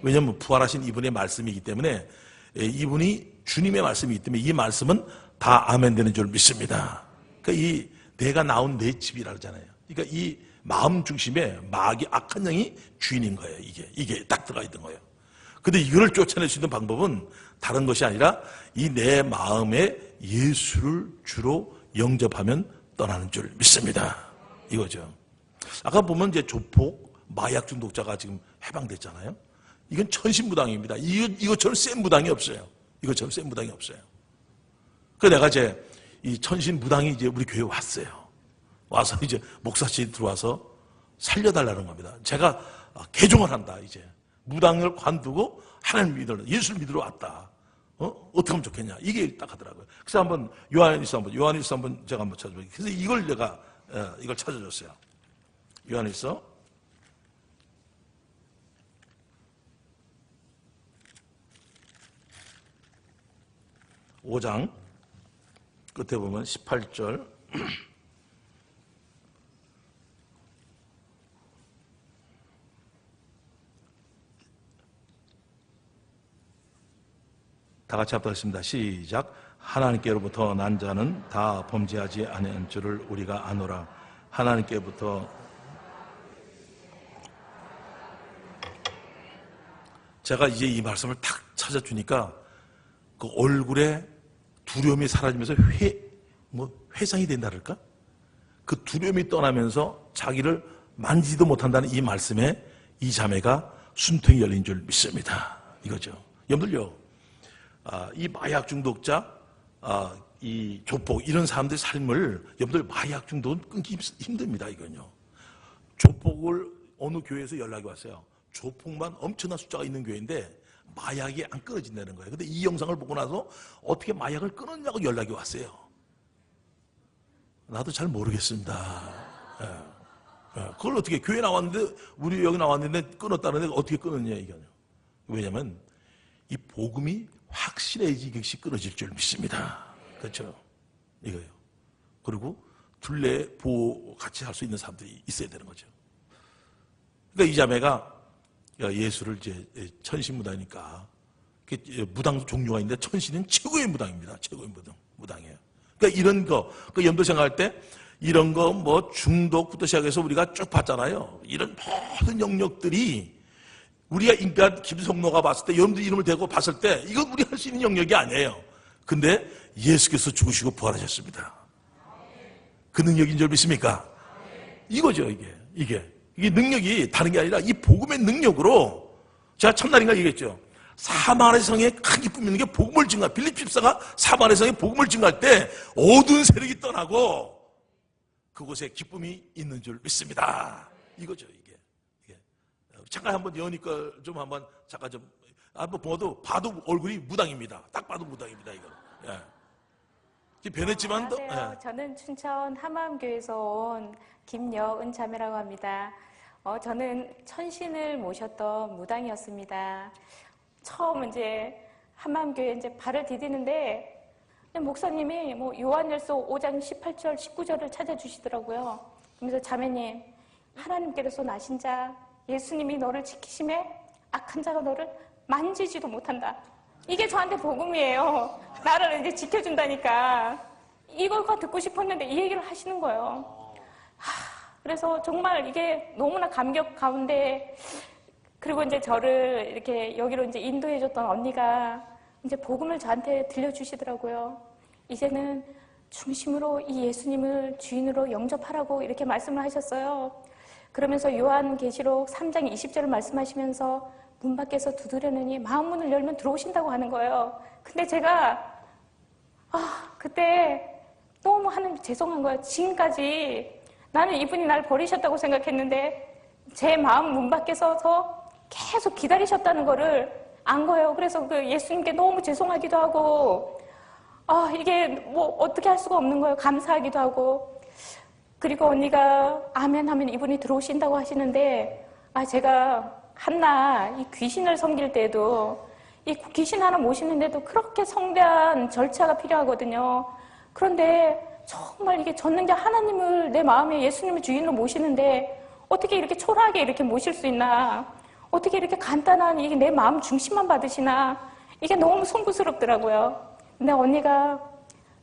Speaker 2: 왜냐하면 부활하신 이분의 말씀이기 때문에, 이분이 주님의 말씀이기 때문에 이 말씀은 다 아멘 되는 줄 믿습니다. 그러니까 이 내가 나온 내 집이라 그러잖아요. 그러니까 이 마음 중심에 마귀 악한 영이 주인인 거예요. 이게 딱 들어가 있는 거예요. 근데 이거를 쫓아낼 수 있는 방법은 다른 것이 아니라 이 내 마음에 예수를 주로 영접하면 떠나는 줄 믿습니다. 이거죠. 아까 보면 이제 조폭, 마약 중독자가 지금 해방됐잖아요. 이건 천신무당입니다. 이것처럼 센 무당이 없어요. 그래서 내가 이제 이 천신무당이 이제 우리 교회에 왔어요. 와서 이제 목사실이 들어와서 살려달라는 겁니다. 제가 개종을 한다, 이제. 무당을 관두고 하나님 믿으러, 예수를 믿으러 왔다. 어떻게 하면 좋겠냐. 이게 딱 하더라고요. 그래서 한번 요한일서 한번 제가 한번 찾아볼게요. 그래서 이걸 내가, 이걸 찾아줬어요. 요한일서. (5장) 끝에 보면 18절. 다 같이 합독하겠습니다. 시작. 하나님께로부터 난 자는 다 범죄하지 아니한 줄을 우리가 아노라. 하나님께로부터. 제가 이제 이 말씀을 탁 찾아주니까 그 얼굴에 두려움이 사라지면서 회상이 된다 그럴까? 그 두려움이 떠나면서 자기를 만지지도 못한다는 이 말씀에 이 자매가 숨통이 열린 줄 믿습니다. 이거죠. 여러분들요, 이 마약 중독자, 이 조폭, 이런 사람들의 삶을, 여러분들 마약 중독은 끊기 힘듭니다, 이건요. 조폭을 어느 교회에서 연락이 왔어요. 조폭만 엄청난 숫자가 있는 교회인데 마약이 안 끊어진다는 거예요. 근데 이 영상을 보고 나서 어떻게 마약을 끊었냐고 연락이 왔어요. 나도 잘 모르겠습니다. 그걸 어떻게, 교회 나왔는데, 우리 여기 나왔는데 끊었다는데 어떻게 끊었냐, 이거요. 왜냐면 이 복음이 확실해야지 이것이 끊어질 줄 믿습니다. 그렇죠? 이거요. 그리고 둘레 보호 같이 할 수 있는 사람들이 있어야 되는 거죠. 그러니까 이 자매가 예수를 이제 천신무당이니까, 무당도 종류가 있는데 천신은 최고의 무당입니다. 최고의 무당이에요. 그러니까 이런 거, 그 염도 생각할 때 이런 거 뭐 중독부터 시작해서 우리가 쭉 봤잖아요. 이런 모든 영역들이 우리가 인간 김성노가 봤을 때, 여러분들 이름을 대고 봤을 때 이건 우리 할 수 있는 영역이 아니에요. 근데 예수께서 죽으시고 부활하셨습니다. 그 능력인 줄 믿습니까? 이거죠, 이게 능력이 다른 게 아니라 이 복음의 능력으로, 제가 첫날인가 얘기했죠. 사마리아 성에 큰 기쁨이 있는 게 복음을 증가, 빌립 집사가 사마리아 성에 복음을 증가할 때 어두운 세력이 떠나고 그곳에 기쁨이 있는 줄 믿습니다. 이거죠, 이게. 잠깐 한번 여니까 좀 한번 잠깐 좀 한번 봐도 얼굴이 무당입니다. 딱 봐도 무당입니다, 이거. 변했지만도.
Speaker 6: 안녕하세요. 저는 춘천 하마음교에서 온 김여은 자매라고 합니다. 저는 천신을 모셨던 무당이었습니다. 처음 이제 하마음교에 이제 발을 디디는데 목사님이 뭐 요한일서 5장 18절, 19절을 찾아주시더라고요. 그러면서 자매님, 하나님께로서 나신 자, 예수님이 너를 지키심에 악한 자가 너를 만지지도 못한다. 이게 저한테 복음이에요. 나를 이제 지켜준다니까. 이걸 듣고 싶었는데 이 얘기를 하시는 거예요. 그래서 정말 이게 너무나 감격 가운데, 그리고 이제 저를 이렇게 여기로 이제 인도해줬던 언니가 이제 복음을 저한테 들려주시더라고요. 이제는 중심으로 이 예수님을 주인으로 영접하라고 이렇게 말씀을 하셨어요. 그러면서 요한계시록 3장 20절을 말씀하시면서 문 밖에서 두드려느니 마음문을 열면 들어오신다고 하는 거예요. 근데 제가 그때 너무 하나님 죄송한 거예요. 지금까지 나는 이분이 날 버리셨다고 생각했는데 제 마음 문 밖에 서서 계속 기다리셨다는 거를 안 거예요. 그래서 그 예수님께 너무 죄송하기도 하고 이게 뭐 어떻게 할 수가 없는 거예요. 감사하기도 하고. 그리고 언니가 아멘 하면 이분이 들어오신다고 하시는데 제가 한나 이 귀신을 섬길 때도 이 귀신 하나 모시는데도 그렇게 성대한 절차가 필요하거든요. 그런데 정말 이게 전능자 하나님을 내 마음에 예수님을 주인으로 모시는데 어떻게 이렇게 초라하게 이렇게 모실 수 있나? 어떻게 이렇게 간단한 이게 내 마음 중심만 받으시나? 이게 너무 송구스럽더라고요. 근데 언니가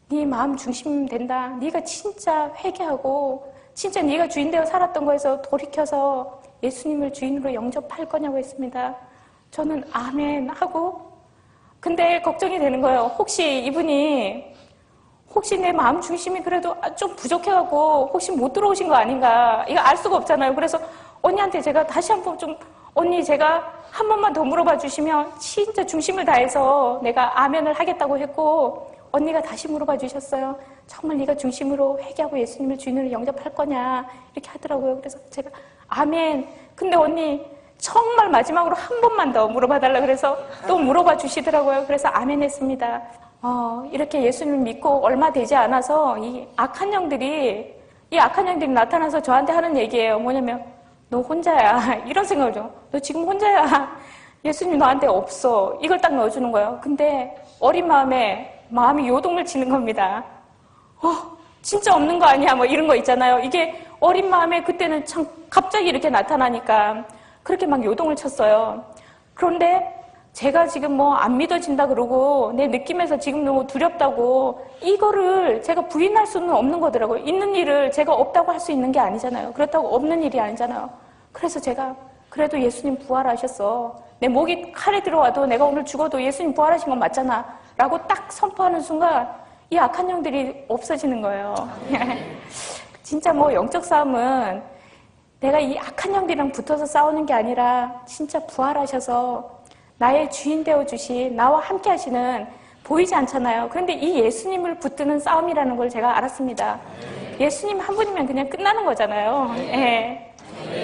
Speaker 6: 네 마음 중심 된다. 네가 진짜 회개하고 진짜 네가 주인 되어 살았던 거에서 돌이켜서 예수님을 주인으로 영접할 거냐고 했습니다. 저는 아멘 하고, 근데 걱정이 되는 거예요. 혹시 내 마음 중심이 그래도 좀 부족해갖고 혹시 못 들어오신 거 아닌가. 이거 알 수가 없잖아요. 그래서 언니한테 제가 다시 한번 언니 제가 한 번만 더 물어봐 주시면 진짜 중심을 다해서 내가 아멘을 하겠다고 했고, 언니가 다시 물어봐 주셨어요. 정말 네가 중심으로 회개하고 예수님을 주인으로 영접할 거냐 이렇게 하더라고요. 그래서 제가 아멘. 근데 언니 정말 마지막으로 한 번만 더 물어봐 달라 그래서 또 물어봐 주시더라고요. 그래서 아멘 했습니다. 이렇게 예수님을 믿고 얼마 되지 않아서 이 악한 영들이 나타나서 저한테 하는 얘기예요. 뭐냐면 너 혼자야. 이런 생각이죠. 너 지금 혼자야. 예수님 너한테 없어. 이걸 딱 넣어주는 거예요. 근데 어린 마음이 요동을 치는 겁니다. 진짜 없는 거 아니야? 뭐 이런 거 있잖아요. 이게 어린 마음에 그때는 참 갑자기 이렇게 나타나니까 그렇게 막 요동을 쳤어요. 그런데 제가 지금 뭐 안 믿어진다 그러고 내 느낌에서 지금 너무 두렵다고 이거를 제가 부인할 수는 없는 거더라고요. 있는 일을 제가 없다고 할 수 있는 게 아니잖아요. 그렇다고 없는 일이 아니잖아요. 그래서 제가 그래도 예수님 부활하셨어. 내 목이 칼에 들어와도 내가 오늘 죽어도 예수님 부활하신 건 맞잖아. 라고 딱 선포하는 순간 이 악한 영들이 없어지는 거예요. 진짜 뭐 영적 싸움은 내가 이 악한 영들이랑 붙어서 싸우는 게 아니라 진짜 부활하셔서 나의 주인 되어주신 나와 함께 하시는 보이지 않잖아요. 그런데 이 예수님을 붙드는 싸움이라는 걸 제가 알았습니다. 예수님 한 분이면 그냥 끝나는 거잖아요. 예.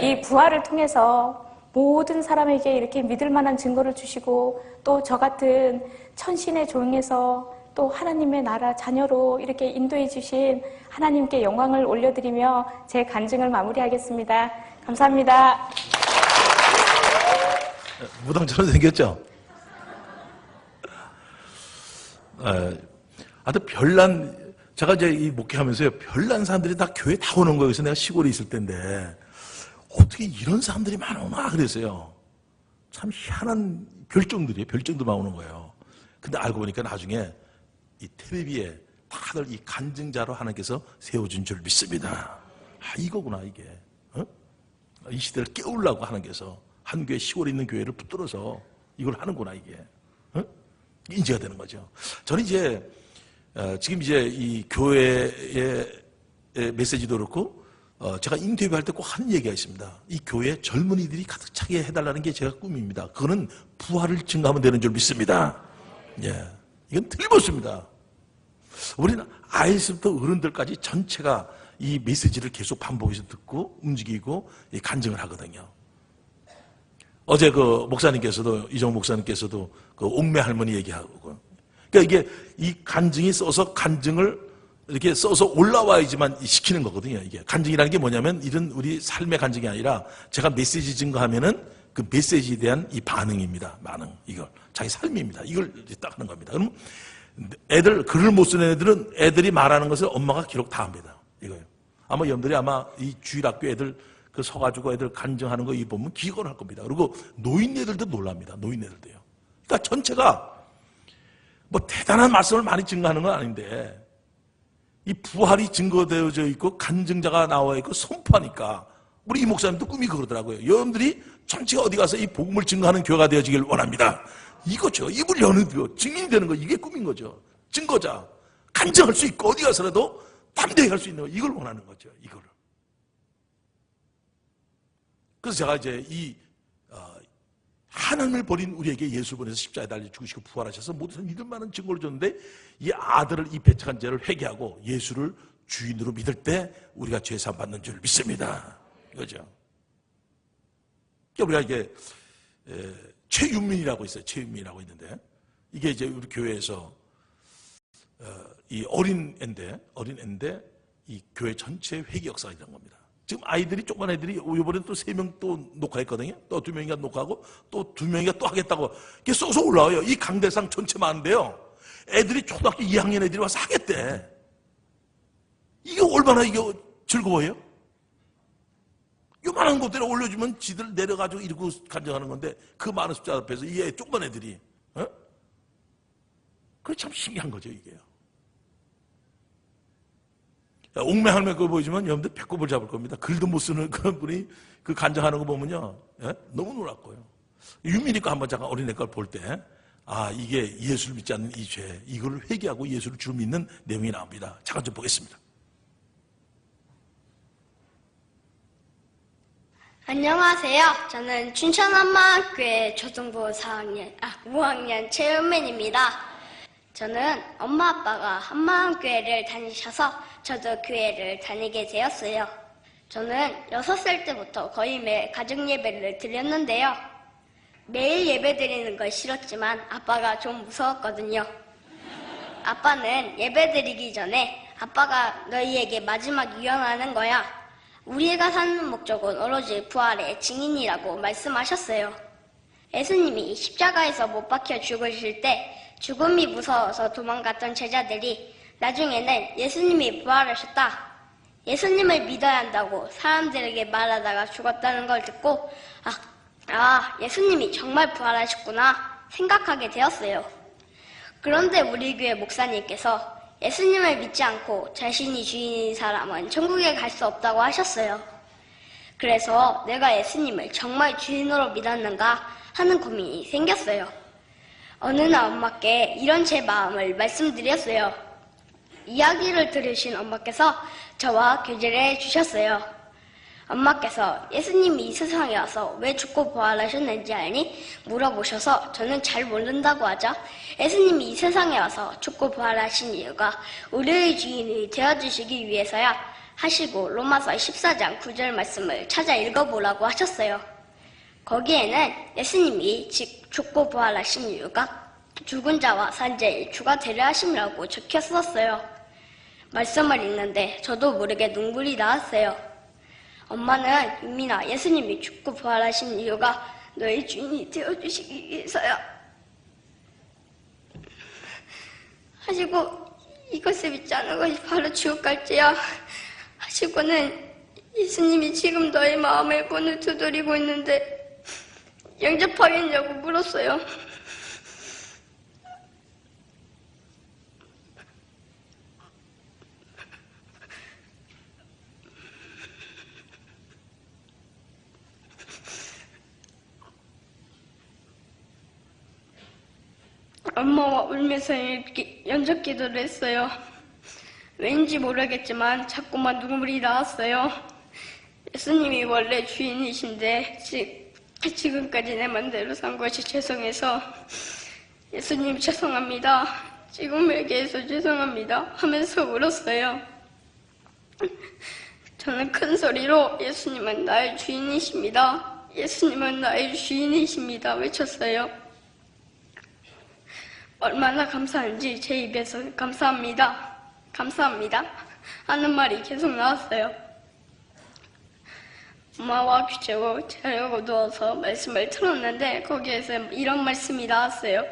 Speaker 6: 이 부활을 통해서 모든 사람에게 이렇게 믿을 만한 증거를 주시고 또 저 같은 천신의 종에서 또 하나님의 나라 자녀로 이렇게 인도해 주신 하나님께 영광을 올려드리며 제 간증을 마무리하겠습니다. 감사합니다.
Speaker 2: 무당처럼 생겼죠? 하여튼 별난, 제가 이제 이 목회하면서요, 별난 사람들이 다 교회 다 오는 거예요. 그래서 내가 시골에 있을 때인데, 어떻게 이런 사람들이 많으나 그랬어요. 참 희한한 별종들이에요. 별종들만 오는 거예요. 근데 알고 보니까 나중에 이 텔레비에 다들 이 간증자로 하나님께서 세워준 줄 믿습니다. 이거구나, 이게. 이 시대를 깨우려고 하나님께서 한 교회, 시골에 있는 교회를 붙들어서 이걸 하는구나, 이게. 인지가 되는 거죠. 저는 이제, 지금 이제 이 교회의 메시지도 그렇고, 제가 인터뷰할 때 꼭 하는 얘기가 있습니다. 이 교회 젊은이들이 가득 차게 해달라는 게 제가 꿈입니다. 그거는 부활을 증가하면 되는 줄 믿습니다. 예. 이건 틀림없습니다. 우리는 아이서부터 어른들까지 전체가 이 메시지를 계속 반복해서 듣고 움직이고 간증을 하거든요. 어제 그 목사님께서도, 이정 목사님께서도 그 옥매 할머니 얘기하고. 그러니까 이게 이 간증이 써서 간증을 이렇게 써서 올라와야지만 시키는 거거든요, 이게. 간증이라는 게 뭐냐면 이런 우리 삶의 간증이 아니라 제가 메시지 증거하면은 그 메시지에 대한 이 반응입니다. 반응. 이걸. 자기 삶입니다. 이걸 딱 하는 겁니다. 그럼 애들, 글을 못 쓰는 애들은 애들이 말하는 것을 엄마가 기록 다 합니다. 이거예요. 아마 여러분들이 아마 이 주일학교 애들 그 서가지고 애들 간증하는 거 이 보면 기억을 할 겁니다. 그리고 노인 애들도 놀랍니다. 노인 애들도요. 그러니까 전체가 뭐 대단한 말씀을 많이 증거하는 건 아닌데 이 부활이 증거되어져 있고 간증자가 나와 있고 선포하니까 우리 이 목사님도 꿈이 그러더라고요. 여러분들이 전체가 어디 가서 이 복음을 증거하는 교회가 되어지길 원합니다. 이거죠. 입을 여는 거, 증인이 되는 거, 이게 꿈인 거죠. 증거자, 간증할 수 있고 어디 가서라도 담대히 할 수 있는 거, 이걸 원하는 거죠. 이거를. 그래서 제가 이제 이 하나님을 버린 우리에게 예수 보내서 십자가에 달려 죽으시고 부활하셔서 모든 믿을 만한 증거를 줬는데 이 아들을 이 배척한 죄를 회개하고 예수를 주인으로 믿을 때 우리가 죄사함 받는 줄 믿습니다. 이거죠. 우리가 이게 최윤민이라고 있어요. 최윤민이라고 있는데 이게 이제 우리 교회에서 이 어린 애인데 이 교회 전체 회개 역사가 이런 겁니다. 지금 아이들이 조그만 애들이 이번에 또 3명 또 녹화했거든요. 또 2명이가 녹화하고 또 2명이가 또 하겠다고 이게 쏘서 올라와요. 이 강대상 전체 많은데요. 애들이 초등학교 2학년 애들이 와서 하겠대. 이게 얼마나 이게 즐거워요? 요만한 곳들에 올려주면 지들 내려가지고 이러고 간증하는 건데 그 많은 숫자 앞에서 이 조그만 애들이 그게 참 신기한 거죠, 이게요. 옥매 할매 그거 보여주면 여러분들 배꼽을 잡을 겁니다. 글도 못 쓰는 그런 분이 그 간증하는 거 보면요. 너무 놀랍고요. 유민이 거 한번 잠깐 어린애 걸 볼 때, 이게 예수를 믿지 않는 이 죄, 이걸 회개하고 예수를 주 믿는 내용이 나옵니다. 잠깐 좀 보겠습니다.
Speaker 7: 안녕하세요. 저는 춘천한마학교의 초등부 5학년 최은민입니다. 저는 엄마 아빠가 한마음교회를 다니셔서 저도 교회를 다니게 되었어요. 저는 6살 때부터 거의 매일 가정 예배를 드렸는데요. 매일 예배 드리는 걸 싫었지만 아빠가 좀 무서웠거든요. 아빠는 예배 드리기 전에 아빠가 너희에게 마지막 유언하는 거야. 우리가 사는 목적은 오로지 부활의 증인이라고 말씀하셨어요. 예수님이 십자가에서 못 박혀 죽으실 때 죽음이 무서워서 도망갔던 제자들이 나중에는 예수님이 부활하셨다, 예수님을 믿어야 한다고 사람들에게 말하다가 죽었다는 걸 듣고 예수님이 정말 부활하셨구나 생각하게 되었어요. 그런데 우리 교회 목사님께서 예수님을 믿지 않고 자신이 주인인 사람은 천국에 갈 수 없다고 하셨어요. 그래서 내가 예수님을 정말 주인으로 믿었는가 하는 고민이 생겼어요. 어느 날 엄마께 이런 제 마음을 말씀드렸어요. 이야기를 들으신 엄마께서 저와 교제를 해주셨어요. 엄마께서 예수님이 이 세상에 와서 왜 죽고 부활하셨는지 알니? 물어보셔서 저는 잘 모른다고 하자 예수님이 이 세상에 와서 죽고 부활하신 이유가 우리의 주인이 되어주시기 위해서야 하시고 로마서 14장 9절 말씀을 찾아 읽어보라고 하셨어요. 거기에는 예수님이 죽고 부활하신 이유가 죽은 자와 산 자의 주가 되려 하심이라고 적혔었어요. 말씀을 읽는데 저도 모르게 눈물이 나왔어요. 엄마는 윤민아, 예수님이 죽고 부활하신 이유가 너의 주인이 되어주시기 위해서야 하시고, 이것을 믿지 않는 것이 바로 지옥 갈지야 하시고는 예수님이 지금 너의 마음의 문을 두드리고 있는데 영접하겠냐고 물었어요. 엄마와 울면서 연적 기도를 했어요. 왠지 모르겠지만 자꾸만 눈물이 나왔어요. 예수님이 원래 주인이신데 지금까지 내 맘대로 산 것이 죄송해서 예수님 죄송합니다, 지금에게 해서 죄송합니다 하면서 울었어요. 저는 큰 소리로 예수님은 나의 주인이십니다, 예수님은 나의 주인이십니다 외쳤어요. 얼마나 감사한지 제 입에서 감사합니다, 감사합니다 하는 말이 계속 나왔어요. 엄마와 규제고 자려고 누워서 말씀을 틀었는데 거기에서 이런 말씀이 나왔어요.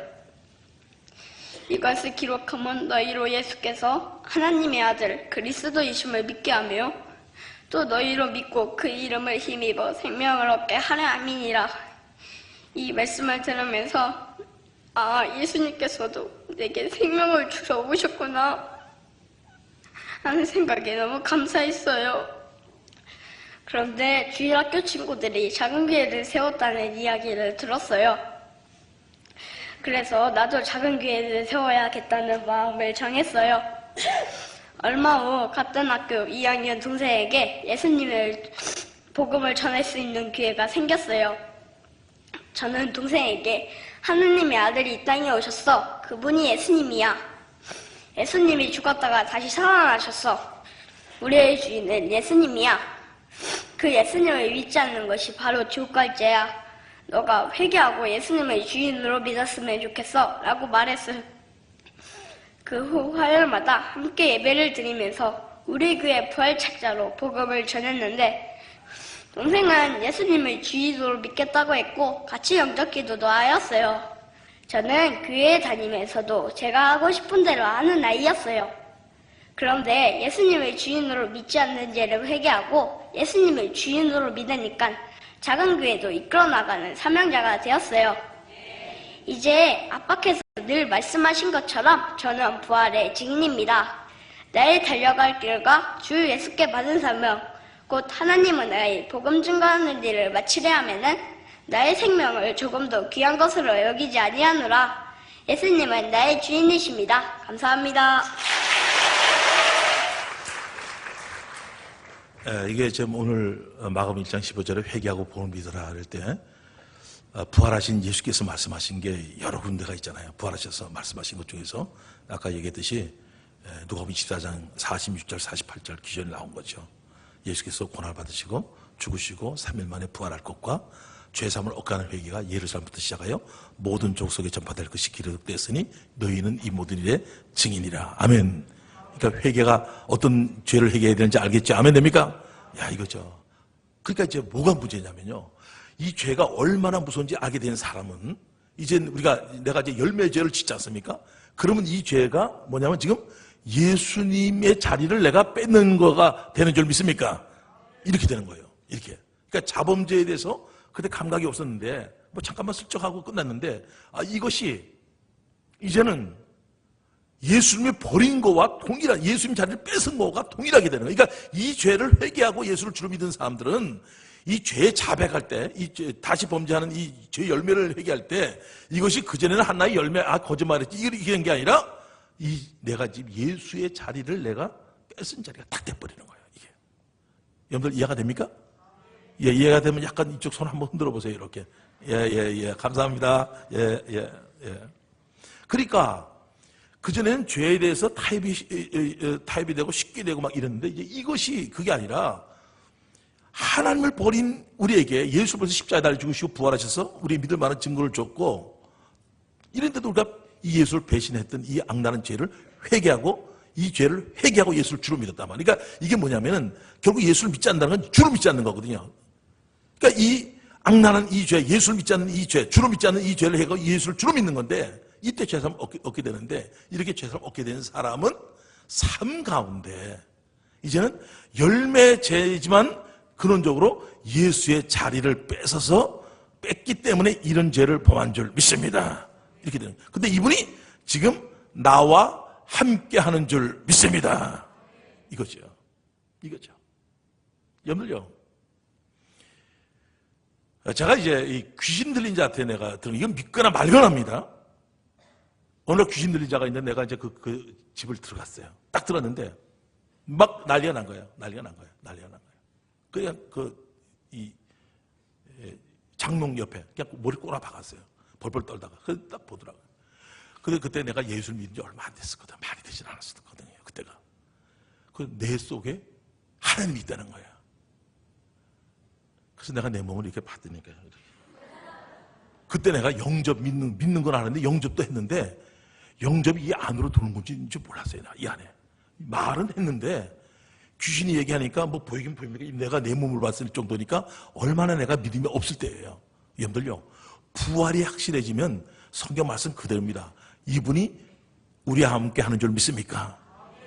Speaker 7: 이것을 기록하면 너희로 예수께서 하나님의 아들 그리스도이심을 믿게 하며 또 너희로 믿고 그 이름을 힘입어 생명을 얻게 하려 함이니라. 이 말씀을 들으면서 예수님께서도 내게 생명을 주러 오셨구나 하는 생각에 너무 감사했어요. 그런데 주일학교 친구들이 작은 교회를 세웠다는 이야기를 들었어요. 그래서 나도 작은 교회를 세워야겠다는 마음을 정했어요. 얼마 후 같은 학교 2학년 동생에게 예수님의 복음을 전할 수 있는 기회가 생겼어요. 저는 동생에게 하느님의 아들이 이 땅에 오셨어. 그분이 예수님이야. 예수님이 죽었다가 다시 살아나셨어. 우리의 주인은 예수님이야. 그 예수님을 믿지 않는 것이 바로 지옥 갈 죄야. 너가 회개하고 예수님을 주인으로 믿었으면 좋겠어 라고 말했어요. 그 후 화요일마다 함께 예배를 드리면서 우리 교회 부활책자로 복음을 전했는데 동생은 예수님을 주인으로 믿겠다고 했고 같이 영접기도도 하였어요. 저는 교회에 다니면서도 제가 하고 싶은 대로 하는 아이였어요. 그런데 예수님을 주인으로 믿지 않는 죄를 회개하고 예수님을 주인으로 믿으니까 작은 교회도 이끌어 나가는 사명자가 되었어요. 이제 아빠께서 늘 말씀하신 것처럼 저는 부활의 증인입니다. 나의 달려갈 길과 주 예수께 받은 사명, 곧 하나님은 나의 복음 증거하는 일을 마치려 하면은 나의 생명을 조금 더 귀한 것으로 여기지 아니하노라. 예수님은 나의 주인이십니다. 감사합니다.
Speaker 2: 이게 지금 오늘 마가복음 1장 15절에 회개하고 복음을 믿으라 할 때 부활하신 예수께서 말씀하신 게 여러 군데가 있잖아요. 부활하셔서 말씀하신 것 중에서 아까 얘기했듯이 누가복음 24장 46절 48절 기전이 나온 거죠. 예수께서 고난을 받으시고 죽으시고 3일 만에 부활할 것과 죄사함을 얻게 하는 회개가 예루살렘부터 시작하여 모든 족속에 전파될 것이 기록되었으니 너희는 이 모든 일의 증인이라. 아멘. 그러니까 회개가 어떤 죄를 회개해야 되는지 알겠죠? 아멘 됩니까? 야, 이거죠. 그러니까 이제 뭐가 문제냐면요. 이 죄가 얼마나 무서운지 알게 된 사람은 이제 내가 이제 열매의 죄를 짓지 않습니까? 그러면 이 죄가 뭐냐면 지금 예수님의 자리를 내가 뺏는 거가 되는 줄 믿습니까? 이렇게 되는 거예요. 이렇게. 그러니까 자범죄에 대해서 그때 감각이 없었는데 뭐 잠깐만 슬쩍하고 끝났는데 이것이 이제는 예수님이 버린 거와 예수님 자리를 뺏은 거와 동일하게 되는 거예요. 그러니까 이 죄를 회개하고 예수를 주로 믿은 사람들은 이 죄에 자백할 때, 다시 범죄하는 이 죄 열매를 회개할 때 이것이 그전에는 하나의 열매, 거짓말했지 이렇게 된 게 아니라 내가 지금 예수의 자리를 내가 뺏은 자리가 딱 돼버리는 거예요. 이게. 여러분들 이해가 됩니까? 예, 이해가 되면 약간 이쪽 손 한번 흔들어 보세요. 이렇게. 예. 감사합니다. 예. 그러니까 그전에는 죄에 대해서 타협이 되고 쉽게 되고 막 이랬는데 이제 이것이 그게 아니라 하나님을 버린 우리에게 예수를 벌써 십자가에 달려 죽으시고 부활하셔서 우리 믿을 만한 증거를 줬고 이런데도 우리가 이 예수를 배신했던 이 악나는 죄를 회개하고 이 죄를 회개하고 예수를 주로 믿었단 말이에요. 그러니까 이게 뭐냐면은 결국 예수를 믿지 않는다는 건 주로 믿지 않는 거거든요. 그러니까 이 악나는 이 죄, 예수를 믿지 않는 이 죄, 주로 믿지 않는 이 죄를 해고 예수를 주로 믿는 건데 이때 죄사함을 얻게 되는데 이렇게 죄사함을 얻게 된 사람은 삶 가운데 이제는 열매 죄지만 근원적으로 예수의 자리를 뺏기 때문에 이런 죄를 범한 줄 믿습니다. 이렇게 되는 거예요. 근데 이분이 지금 나와 함께 하는 줄 믿습니다. 이거죠. 여러분들요. 제가 이제 이 귀신 들린 자한테 내가 들은 이건 믿거나 말거나입니다. 어느 귀신 들린 자가 있는데 내가 이제 그 집을 들어갔어요. 딱 들었는데 막 난리가 난 거예요. 그냥 장롱 옆에 그냥 머리 꼬라 박았어요. 벌벌 떨다가 그래서 딱 보더라고요. 근데 그때 내가 예수를 믿은 지 얼마 안 됐었거든. 많이 되진 않았었거든요. 그때가. 내 속에 하나님이 있다는 거야. 그래서 내가 내 몸을 이렇게 받으니까 그때 내가 영접 믿는 건 아는데 영접도 했는데 영접이 이 안으로 도는 건지 몰랐어요. 이 안에. 말은 했는데 귀신이 얘기하니까 뭐 보이긴 보입니까? 내가 내 몸을 봤을 정도니까 얼마나 내가 믿음이 없을 때예요. 여러분들요. 부활이 확실해지면 성경 말씀 그대로입니다. 이분이 우리와 함께 하는 줄 믿습니까?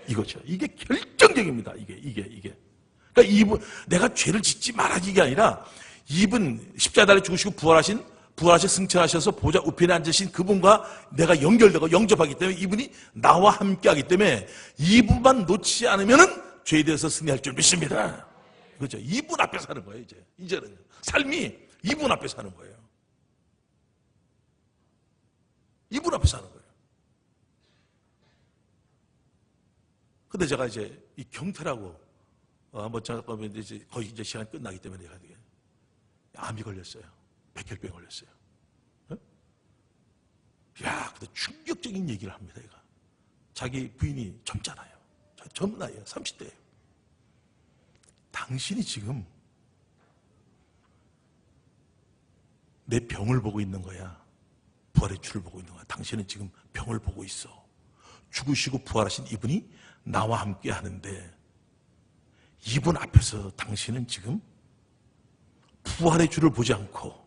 Speaker 2: 이거죠. 이게 결정적입니다. 이게. 그러니까 이분, 내가 죄를 짓지 말아지 이게 아니라 이분 십자가에 달려 죽으시고 부활하셔 승천하셔서 보좌 우편에 앉으신 그분과 내가 연결되고 영접하기 때문에 이분이 나와 함께 하기 때문에 이분만 놓치지 않으면은 죄에 대해서 승리할 줄 믿습니다. 그렇죠. 이분 앞에 사는 거예요, 이제는. 삶이 이분 앞에 사는 거예요. 이분 앞에 사는 거예요. 근데 제가 이제 이 경태라고 한번 잠깐 이제 거의 이제 시간이 끝나기 때문에 내가 암이 걸렸어요. 백혈병 걸렸어요. 야, 근데 충격적인 얘기를 합니다, 얘가. 자기 부인이 젊잖아요. 젊은 나이에요. 30대예요. 당신이 지금 내 병을 보고 있는 거야. 부활의 주를 보고 있는 거야. 당신은 지금 병을 보고 있어. 죽으시고 부활하신 이분이 나와 함께 하는데 이분 앞에서 당신은 지금 부활의 주를 보지 않고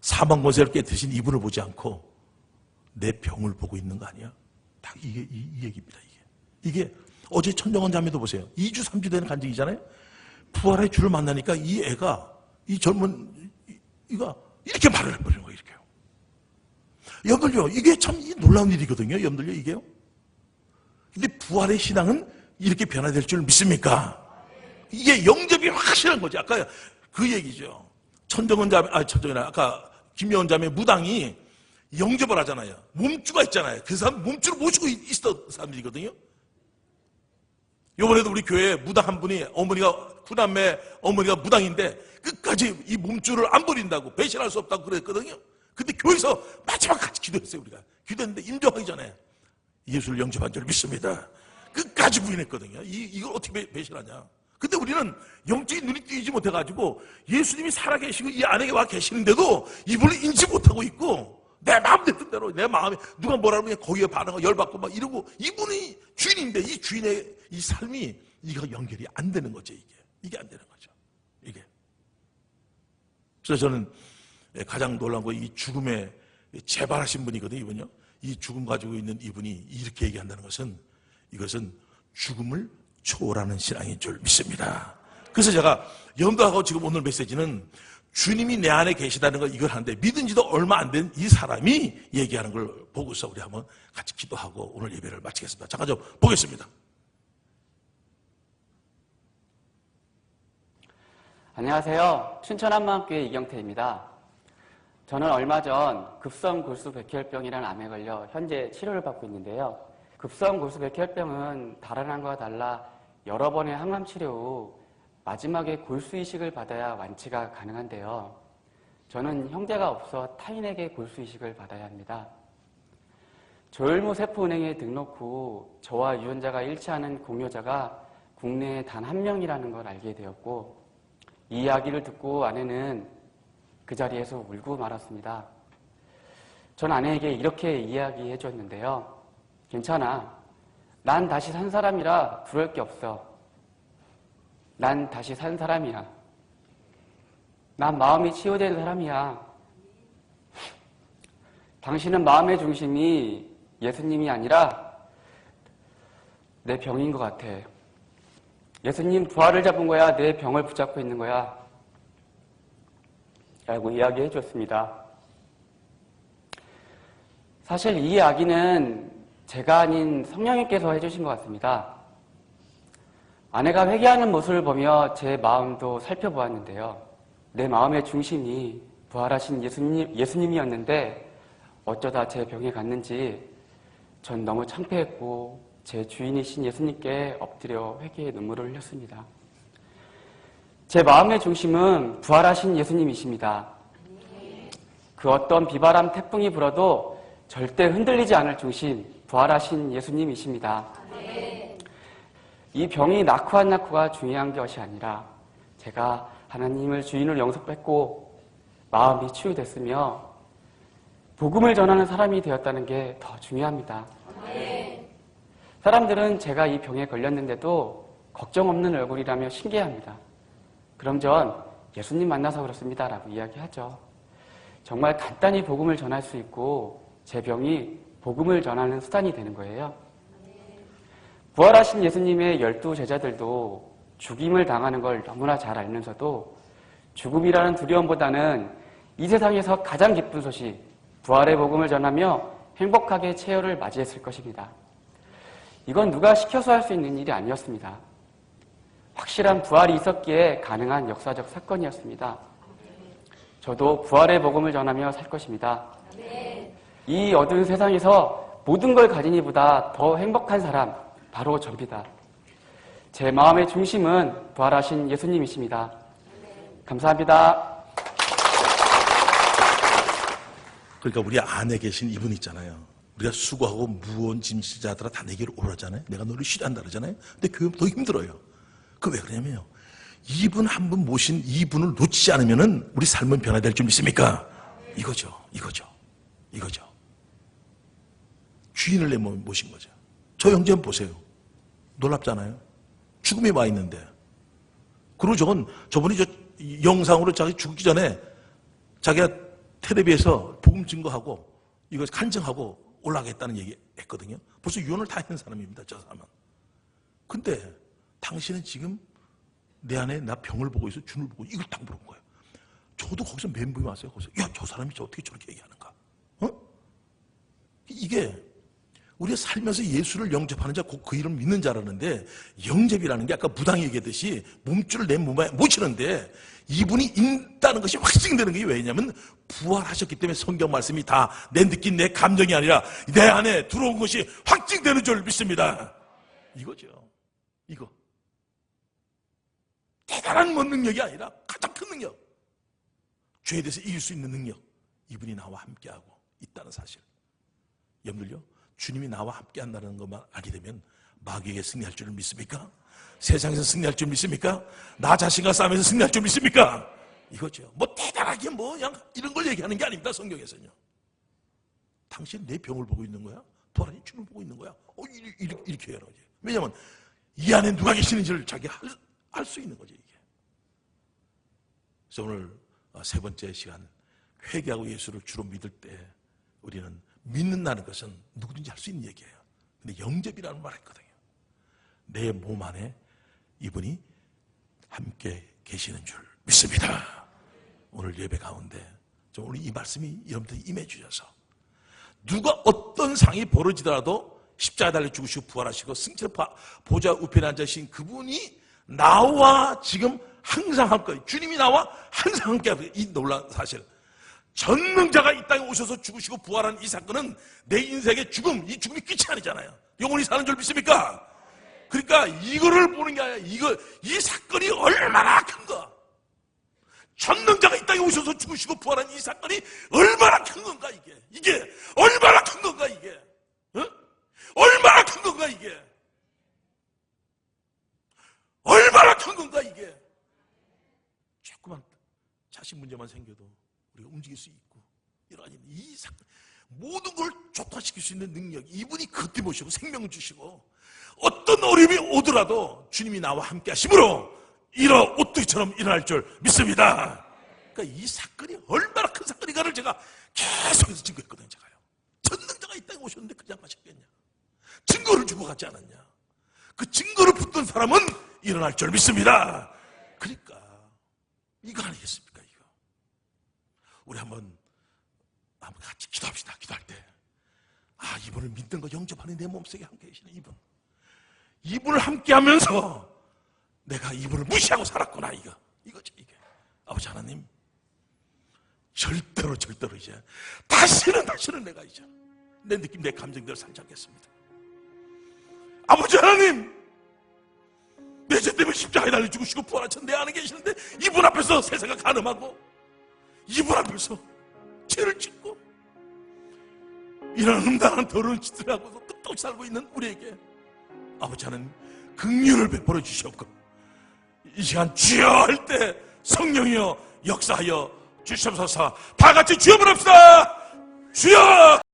Speaker 2: 사망 권세를 깨뜨리신 이분을 보지 않고 내 병을 보고 있는 거 아니야? 다 이 얘기입니다. 이게 어제 천정원 자매도 보세요. 2주 3주 되는 간증이잖아요. 부활의 주를 만나니까 이 애가 이 젊은 이가 이렇게 말을 해버리는 거예요. 이렇게요. 여러분들요, 이게 참 놀라운 일이거든요. 여러분들요, 이게요. 근데 부활의 신앙은 이렇게 변화될 줄 믿습니까? 이게 영접이 확실한 거죠. 아까 그 얘기죠. 천정원 자매, 아까 김여원 자매 무당이 영접을 하잖아요. 몸주가 있잖아요. 그 사람 몸주를 모시고 있었던 사람들이거든요. 요번에도 우리 교회에 무당 한 분이 어머니가 구남매 어머니가 무당인데 끝까지 이 몸줄을 안 버린다고 배신할 수 없다고 그랬거든요. 근데 교회에서 마지막 같이 기도했어요. 우리가 기도했는데 임종하기 전에 예수를 영접한 줄 믿습니다. 끝까지 부인했거든요. 이걸 어떻게 배신하냐. 근데 우리는 영적인 눈이 띄지 못해가지고 예수님이 살아계시고 이 안에 와 계시는데도 이분을 인지 못하고 있고 내 마음 냈던 대로 내 마음에 누가 뭐라 그러면 거기에 반응하고 열받고 막 이러고 이분이 주인인데 이 주인의 이 삶이 이거 연결이 안 되는 거죠. 이게 안 되는 거죠. 이게. 그래서 저는 가장 놀라운 거 이 죽음에 재발하신 분이거든요. 이분요. 이 죽음 가지고 있는 이분이 이렇게 얘기한다는 것은 이것은 죽음을 초월하는 신앙인 줄 믿습니다. 그래서 제가 염두하고 지금 오늘 메시지는 주님이 내 안에 계시다는 걸 이걸 하는데 믿은 지도 얼마 안 된 이 사람이 얘기하는 걸 보고서 우리 한번 같이 기도하고 오늘 예배를 마치겠습니다. 잠깐 좀 보겠습니다.
Speaker 8: 안녕하세요. 춘천 한마음교회 이경태입니다. 저는 얼마 전 급성 골수 백혈병이라는 암에 걸려 현재 치료를 받고 있는데요. 급성 골수 백혈병은 다른 암과 달라 여러 번의 항암 치료 후 마지막에 골수 이식을 받아야 완치가 가능한데요. 저는 형제가 없어 타인에게 골수 이식을 받아야 합니다. 조혈모 세포은행에 등록 후 저와 유전자가 일치하는 공여자가 국내에 단 한 명이라는 걸 알게 되었고 이 이야기를 듣고 아내는 그 자리에서 울고 말았습니다. 전 아내에게 이렇게 이야기해 줬는데요. 괜찮아. 난 다시 산 사람이라 두려울 게 없어. 난 다시 산 사람이야. 난 마음이 치유된 사람이야. 당신은 마음의 중심이 예수님이 아니라 내 병인 것 같아. 예수님 부활을 잡은 거야. 내 병을 붙잡고 있는 거야. 라고 이야기해 줬습니다. 사실 이 이야기는 제가 아닌 성령님께서 해주신 것 같습니다. 아내가 회개하는 모습을 보며 제 마음도 살펴보았는데요. 내 마음의 중심이 부활하신 예수님이었는데 어쩌다 제 병에 갔는지 전 너무 창피했고 제 주인이신 예수님께 엎드려 회개의 눈물을 흘렸습니다. 제 마음의 중심은 부활하신 예수님이십니다. 그 어떤 비바람 태풍이 불어도 절대 흔들리지 않을 중심, 부활하신 예수님이십니다. 이 병이 낳고 안 낳고가 중요한 것이 아니라 제가 하나님을 주인을 영접했고 마음이 치유됐으며 복음을 전하는 사람이 되었다는 게 더 중요합니다. 사람들은 제가 이 병에 걸렸는데도 걱정 없는 얼굴이라며 신기해합니다. 그럼 전 예수님 만나서 그렇습니다 라고 이야기하죠. 정말 간단히 복음을 전할 수 있고 제 병이 복음을 전하는 수단이 되는 거예요. 부활하신 예수님의 12 제자들도 죽임을 당하는 걸 너무나 잘 알면서도 죽음이라는 두려움보다는 이 세상에서 가장 기쁜 소식, 부활의 복음을 전하며 행복하게 최후를 맞이했을 것입니다. 이건 누가 시켜서 할 수 있는 일이 아니었습니다. 확실한 부활이 있었기에 가능한 역사적 사건이었습니다. 저도 부활의 복음을 전하며 살 것입니다. 이 어두운 세상에서 모든 걸 가진 이보다 더 행복한 사람, 바로 접니다. 제 마음의 중심은 부활하신 예수님이십니다. 감사합니다.
Speaker 2: 그러니까 우리 안에 계신 이분 있잖아요. 우리가 수고하고 무거운 짐지자들아 다 내게로 오라잖아요. 내가 너를 쉬한다 그러잖아요. 근데 교회 더 힘들어요. 그 왜 그러냐면요. 이분 한 분 모신 이분을 놓치지 않으면은 우리 삶은 변화될 줄 믿습니까? 이거죠. 주인을 내 모신 거죠. 저 형제 한번 보세요. 놀랍잖아요. 죽음에 와 있는데. 그리고 저분이 영상으로 자기 죽기 전에 자기가 텔레비에서 복음 증거하고 이거 간증하고 올라가겠다는 얘기 했거든요. 벌써 유언을 다 했는 사람입니다. 저 사람은. 근데 당신은 지금 내 안에 나 병을 보고 있어, 주를 보고 이걸 딱 물은 거예요. 저도 거기서 멘붕이 왔어요. 거기서 야, 저 사람이 어떻게 저렇게 얘기하는가? 이게 우리가 살면서 예수를 영접하는 자, 곧 그 이름 믿는 자라는데 영접이라는 게 아까 무당이 얘기했듯이 몸줄을 내 몸에 묻히는데 이분이 있다는 것이 확증되는 게 왜냐면 부활하셨기 때문에 성경 말씀이 다 내 느낀 내 감정이 아니라 내 안에 들어온 것이 확증되는 줄 믿습니다. 이거죠. 이거. 대단한 뭐 능력이 아니라 가장 큰 능력. 죄에 대해서 이길 수 있는 능력. 이분이 나와 함께하고 있다는 사실. 여러분들요, 주님이 나와 함께한다는 것만 알게 되면 마귀에게 승리할 줄 믿습니까? 세상에서 승리할 줄 믿습니까? 나 자신과 싸움에서 승리할 줄 믿습니까? 이거죠. 뭐 대단하게 뭐 그냥 이런 걸 얘기하는 게 아닙니다. 성경에서는요. 당신 내 병을 보고 있는 거야? 도라니 주를 보고 있는 거야? 이렇게 해라. 왜냐하면 이 안에 누가 계시는지를 자기가 알 수 있는 거죠. 이게. 그래서 오늘 세 번째 시간, 회개하고 예수를 주로 믿을 때 우리는 믿는다는 것은 누구든지 할 수 있는 얘기예요. 근데 영접이라는 말을 했거든요. 내 몸 안에 이분이 함께 계시는 줄 믿습니다. 오늘 예배 가운데 좀 오늘 이 말씀이 여러분들이 임해 주셔서 누가 어떤 상이 벌어지더라도 십자가에 달려 죽으시고 부활하시고 승천의 보좌 우편에 앉으신 그분이 나와 지금 항상 함께, 주님이 나와 항상 함께 하고, 이 놀라운 사실. 전능자가 이 땅에 오셔서 죽으시고 부활한 이 사건은 내 인생의 죽음, 이 죽음이 끝이 아니잖아요. 영원히 사는 줄 믿습니까? 그러니까 이거를 보는 게 아니라 이 사건이 얼마나 큰가. 전능자가 이 땅에 오셔서 죽으시고 부활한 이 사건이 얼마나 큰 건가, 이게 얼마나 큰 건가, 이게. 어? 얼마나 큰 건가, 이게. 얼마나 큰 건가, 이게. 조그만 자식 문제만 생겨도 우리가 움직일 수 있고, 여러 가지 이 사건, 모든 걸 조타시킬 수 있는 능력, 이분이 그때 보시고 생명을 주시고, 어떤 어려움이 오더라도 주님이 나와 함께 하심으로 오뚜기처럼 일어날 줄 믿습니다. 그러니까 이 사건이 얼마나 큰 사건인가를 제가 계속해서 증거했거든요. 제가요. 전능자가 이 땅에 오셨는데 그냥 가셨겠냐. 증거를 주고 가지 않았냐. 그 증거를 붙든 사람은 일어날 줄 믿습니다. 그러니까 이거 아니겠습니까, 이거. 우리 한번 같이 기도합시다. 기도할 때, 이분을 믿는 거 영접하는 내 몸속에 함께 계시는 이분을 함께 하면서 내가 이분을 무시하고 살았구나, 이거죠, 이게. 아버지 하나님, 절대로 이제 다시는 내가 이제 내 느낌, 내 감정대로 살지 않겠습니다. 아버지 하나님, 내 죄 때문에 십자가에 달려 죽으시고 부활하신 내 안에 계시는데 이분 앞에서 세상을 가늠하고 이분 앞에서 죄를 짓고 이런 음란한 더러운 짓을 하고서 끝없이 살고 있는 우리에게 아버지 하나님 긍휼을 베풀어 주시옵고, 이 시간 주여 할 때 성령이여 역사하여 주시옵소서. 다 같이 주여 부릅시다. 주여.